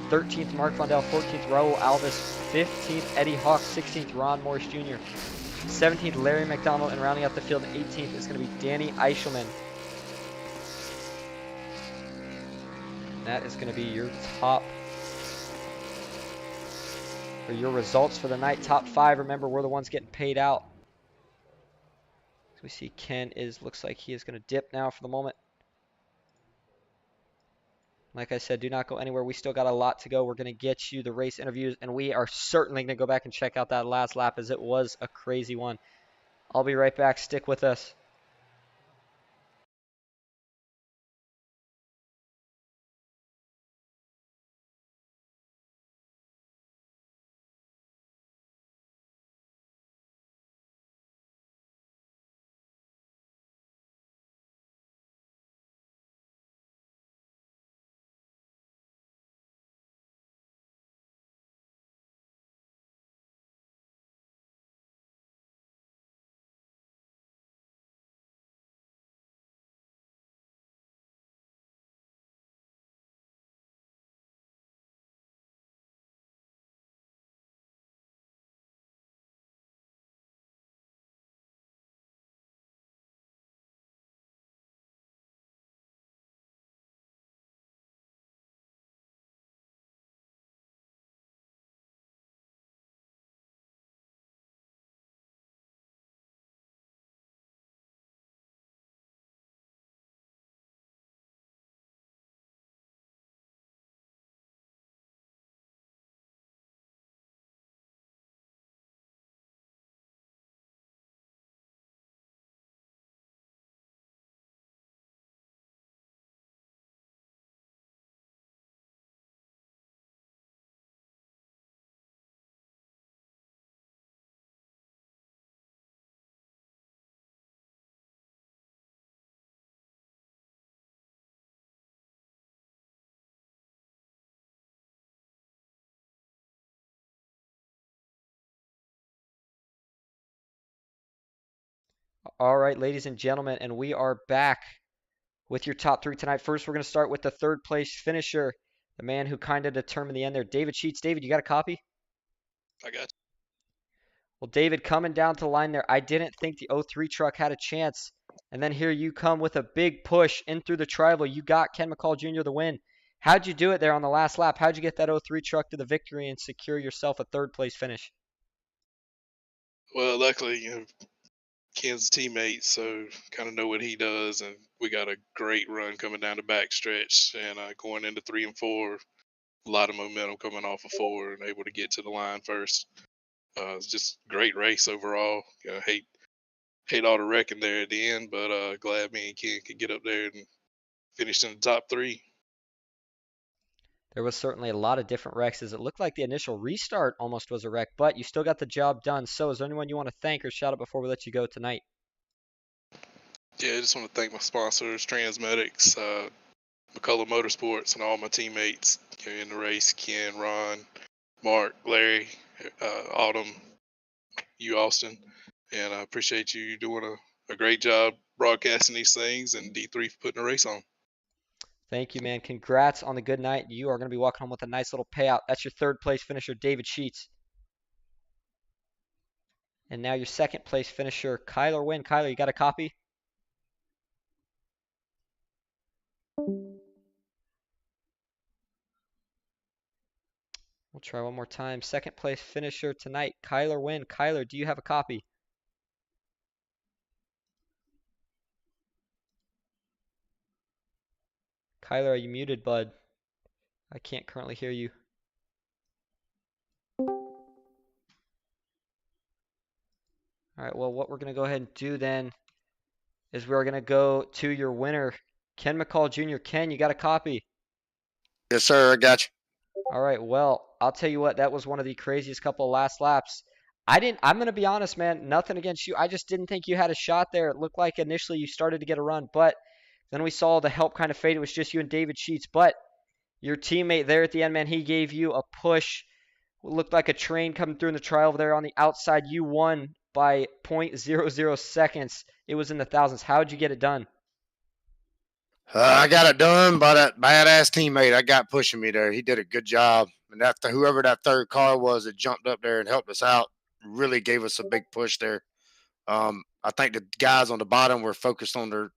13th, Mark Vondell. 14th, Raul Alvis. 15th, Eddie Hawk. 16th, Ron Morris Jr. 17th, Larry McDonald. And rounding out the field, 18th is going to be Danny Eichelman. That is going to be your top, or your results for the night. Top 5, remember, we're the ones getting paid out. So we see Ken looks like he is going to dip now for the moment. Like I said, do not go anywhere. We still got a lot to go. We're going to get you the race interviews, and we are certainly going to go back and check out that last lap, as it was a crazy one. I'll be right back. Stick with us. All right, ladies and gentlemen, and we are back with your top 3 tonight. First, we're going to start with the 3rd place finisher, the man who kind of determined the end there, David Sheets. David, you got a copy? I got you. Well, David, coming down to the line there, I didn't think the 03 truck had a chance. And then here you come with a big push in through the tribal. You got Ken McCall Jr. the win. How'd you do it there on the last lap? How'd you get that 03 truck to the victory and secure yourself a 3rd place finish? Well, luckily, Ken's teammate, so kind of know what he does, and we got a great run coming down the back stretch, and going into 3 and 4, a lot of momentum coming off of 4, and able to get to the line first. It's just great race overall. Hate all the wrecking there at the end, but glad me and Ken could get up there and finish in the top 3. There was certainly a lot of different wrecks, as it looked like the initial restart almost was a wreck, but you still got the job done. So is there anyone you want to thank or shout out before we let you go tonight? Yeah, I just want to thank my sponsors, Transmedics, McCullough Motorsports, and all my teammates in the race: Ken, Ron, Mark, Larry, Autumn, you, Austin. And I appreciate you doing a great job broadcasting these things, and D3 for putting the race on. Thank you, man. Congrats on the good night. You are going to be walking home with a nice little payout. That's your third place finisher, David Sheets. And now your second place finisher, Kyler Wynn. Kyler, you got a copy? We'll try one more time. Second place finisher tonight, Kyler Wynn. Kyler, do you have a copy? Kyler, are you muted, bud? I can't currently hear you. All right, well, what we're going to go ahead and do then is we're going to go to your winner, Ken McCall Jr. Ken, you got a copy? Yes, sir. I got you. All right, well, I'll tell you what, that was one of the craziest couple of last laps. I'm going to be honest, man, nothing against you. I just didn't think you had a shot there. It looked like initially you started to get a run, but then we saw the help kind of fade. It was just you and David Sheets, but your teammate there at the end, man, he gave you a push. It looked like a train coming through in the trial over there on the outside. You won by 0.00 seconds. It was in the thousands. How'd you get it done? I got it done by that badass teammate I got pushing me there. He did a good job. And whoever that third car was that jumped up there and helped us out really gave us a big push there. I think the guys on the bottom were focused on their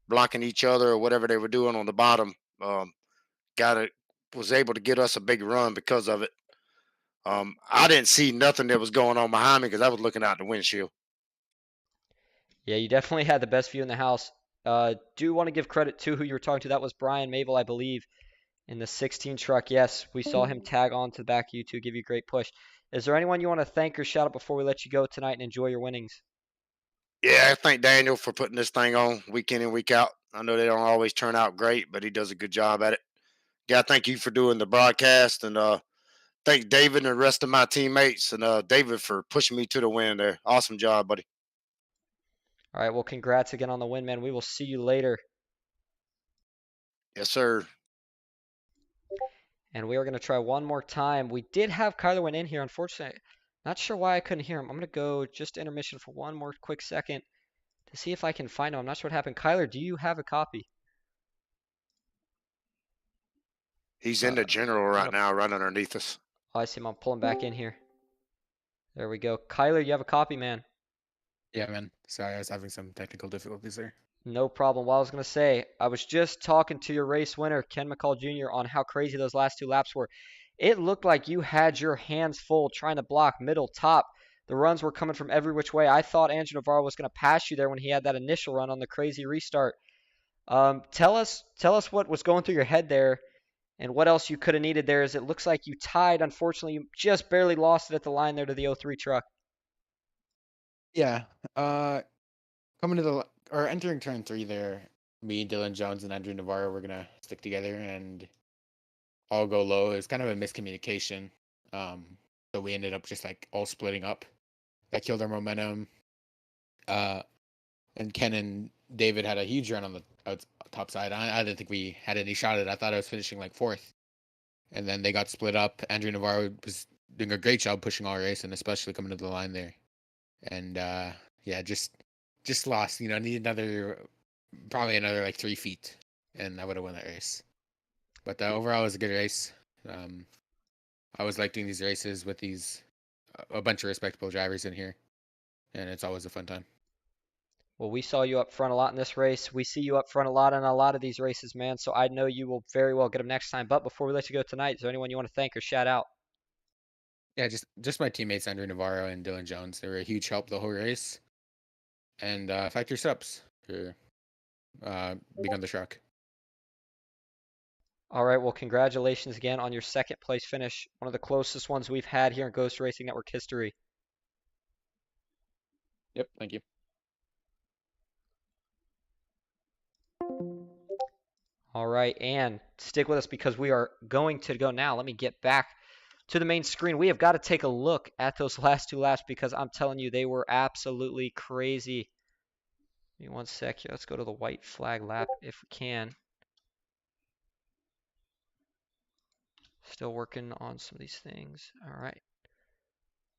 blocking each other or whatever they were doing on the bottom. Was able to get us a big run because of it. I didn't see nothing that was going on behind me because I was looking out the windshield. Yeah, you definitely had the best view in the house. Do want to give credit to who you were talking to. That was Brian Mabel, I believe, in the 16 truck. Yes, we saw him tag on to the back of you two, give you a great push. Is there anyone you want to thank or shout out before we let you go tonight and enjoy your winnings? Yeah, I thank Daniel for putting this thing on week in and week out. I know they don't always turn out great, but he does a good job at it. Yeah, thank you for doing the broadcast, and thank David and the rest of my teammates, and David for pushing me to the win there. Awesome job, buddy. All right, well, congrats again on the win, man. We will see you later. Yes, sir. And we are going to try one more time. We did have Kyler Wynn in here, unfortunately. Not sure why I couldn't hear him. I'm going to go just intermission for one more quick second to see if I can find him. I'm not sure what happened. Kyler, do you have a copy? He's in the general right now, right underneath us. Oh, I see him. I'm pulling back in here. There we go. Kyler, you have a copy, man. Yeah, man. Sorry, I was having some technical difficulties there. No problem. Well, I was going to say, I was just talking to your race winner, Ken McCall Jr., on how crazy those last two laps were. It looked like you had your hands full trying to block middle, top. The runs were coming from every which way. I thought Andrew Navarro was going to pass you there when he had that initial run on the crazy restart. Tell us what was going through your head there and what else you could have needed there, as it looks like you tied. Unfortunately, you just barely lost it at the line there to the 03 truck. Yeah. Entering turn 3 there, me, Dylan Jones, and Andrew Navarro were gonna stick together and all go low. It was kind of a miscommunication. So we ended up just like all splitting up. That killed our momentum. And Ken and David had a huge run on the top side. I didn't think we had any shot at it. I thought I was finishing like 4th. And then they got split up. Andrew Navarro was doing a great job pushing all race, and especially coming to the line there. And yeah, just lost. You know, need probably another like 3 feet, and I would have won that race. But overall, it was a good race. I always like doing these races with a bunch of respectable drivers in here, and it's always a fun time. Well, we saw you up front a lot in this race. We see you up front a lot in a lot of these races, man. So I know you will very well get them next time. But before we let you go tonight, is there anyone you want to thank or shout out? Yeah, just my teammates Andrew Navarro and Dylan Jones. They were a huge help the whole race. And Factory Subs for being on the truck. All right, well, congratulations again on your second place finish. One of the closest ones we've had here in Ghost Racing Network history. Yep, thank you. All right, and stick with us because we are going to go now. Let me get back to the main screen. We have got to take a look at those last two laps because I'm telling you, they were absolutely crazy. Give me 1 sec here. Let's go to the white flag lap if we can. Still working on some of these things. All right.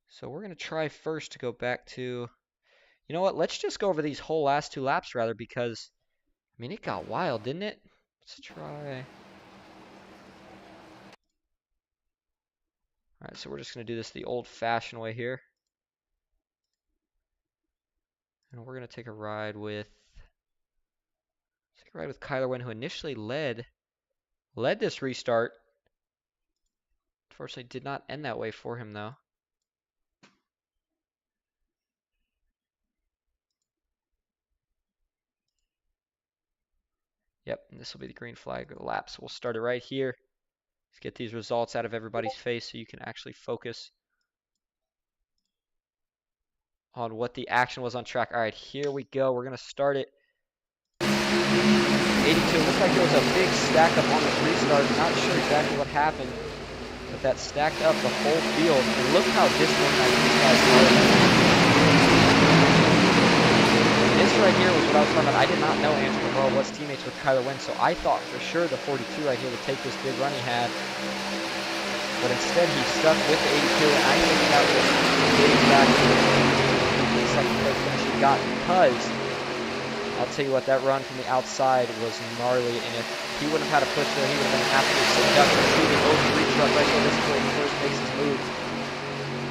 So we're going to try first to go back to, you know what? Let's just go over these whole last 2 laps rather, because, I mean, it got wild, didn't it? Let's try. All right, so we're just going to do this the old-fashioned way here. And we're going to take a ride with Kyler Wynn, who initially led this restart. Unfortunately, did not end that way for him, though. Yep, and this will be the green flag of the lap. So we'll start it right here. Let's get these results out of everybody's face so you can actually focus on what the action was on track. All right, here we go. We're going to start it. 82. Looks like there was a big stack up on this restart. Not sure exactly what happened, but that stacked up the whole field. And look how disorganized these guys were. This right here was what I was talking about. I did not know Andrew Navarro was teammates with Kyler Wynn, so I thought for sure the 42 right here would take this big run he had. But instead, he stuck with the 82, and I think that was getting back to the second place finish he got, because I'll tell you what, that run from the outside was gnarly, and if he wouldn't have had a push there, he would have been an absolute seduction to the 03 truck right there. This is where he first makes his move.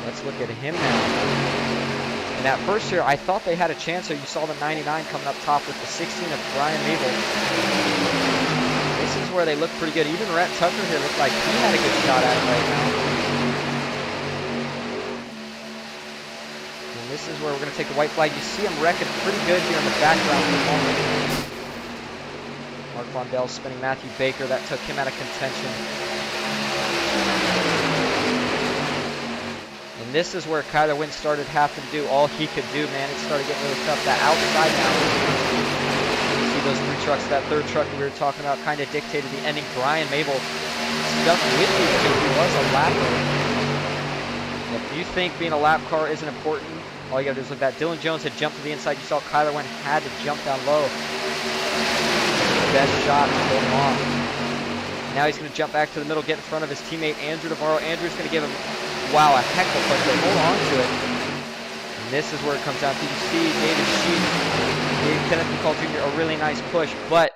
Let's look at him now. And at first here, I thought they had a chance here. You saw the 99 coming up top with the 16 of Brian Mabel. This is where they look pretty good. Even Rhett Tucker here looked like he had a good shot at it right now. And this is where we're going to take the white flag. You see him wrecking pretty good here in the background for the moment. Mark Vondell spinning Matthew Baker. That took him out of contention. And this is where Kyler Wynn started having to do all he could do, man. It started getting really tough. That outside now. You see those 3 trucks. That 3rd truck we were talking about kind of dictated the ending. Brian Mabel stuck with you because he was a lapper. If you think being a lap car isn't important, all you got to do is look at that. Dylan Jones had jumped to the inside. You saw Kyler Wynn had to jump down low. Best shot to hold him off. Now he's going to jump back to the middle, get in front of his teammate Andrew Navarro. Andrew's going to give him, wow, a heck of a push. They hold on to it. And this is where it comes down to. You see David Sheets gave Kenneth McCall Jr. a really nice push, but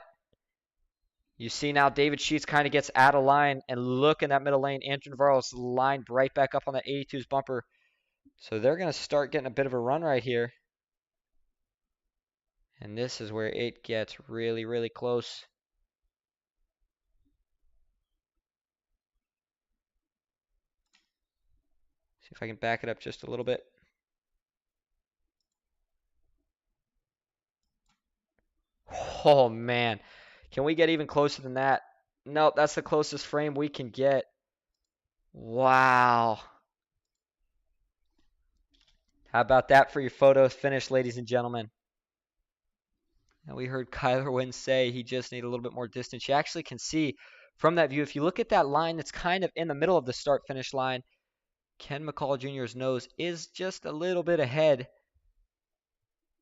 you see now David Sheets kind of gets out of line, and look in that middle lane. Andrew Navarro's lined right back up on that 82's bumper. So they're going to start getting a bit of a run right here. And this is where it gets really, really close. See if I can back it up just a little bit. Oh, man. Can we get even closer than that? Nope, that's the closest frame we can get. Wow. How about that for your photo finish, ladies and gentlemen? And we heard Kyler Wynn say he just needed a little bit more distance. You actually can see from that view, if you look at that line that's kind of in the middle of the start-finish line, Ken McCall Jr.'s nose is just a little bit ahead.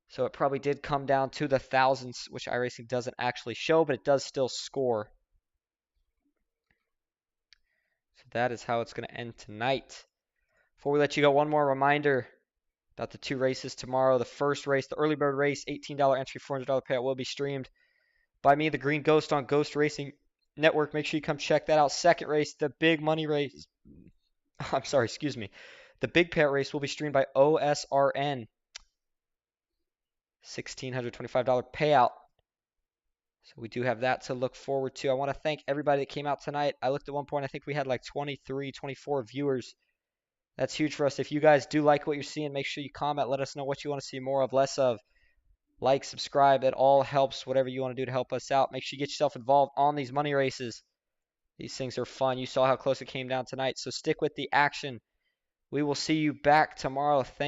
So it probably did come down to the thousandths, which iRacing doesn't actually show, but it does still score. So that is how it's going to end tonight. Before we let you go, one more reminder about the 2 races tomorrow. The first race, the early bird race, $18 entry, $400 payout, will be streamed by me, the Green Ghost, on Ghost Racing Network. Make sure you come check that out. Second race, the big money race. I'm sorry, excuse me. The big payout race will be streamed by OSRN. $1,625 payout. So we do have that to look forward to. I want to thank everybody that came out tonight. I looked at one point, I think we had like 23, 24 viewers. That's huge for us. If you guys do like what you're seeing, make sure you comment. Let us know what you want to see more of, less of. Like, subscribe. It all helps. Whatever you want to do to help us out. Make sure you get yourself involved on these money races. These things are fun. You saw how close it came down tonight. So stick with the action. We will see you back tomorrow. Thank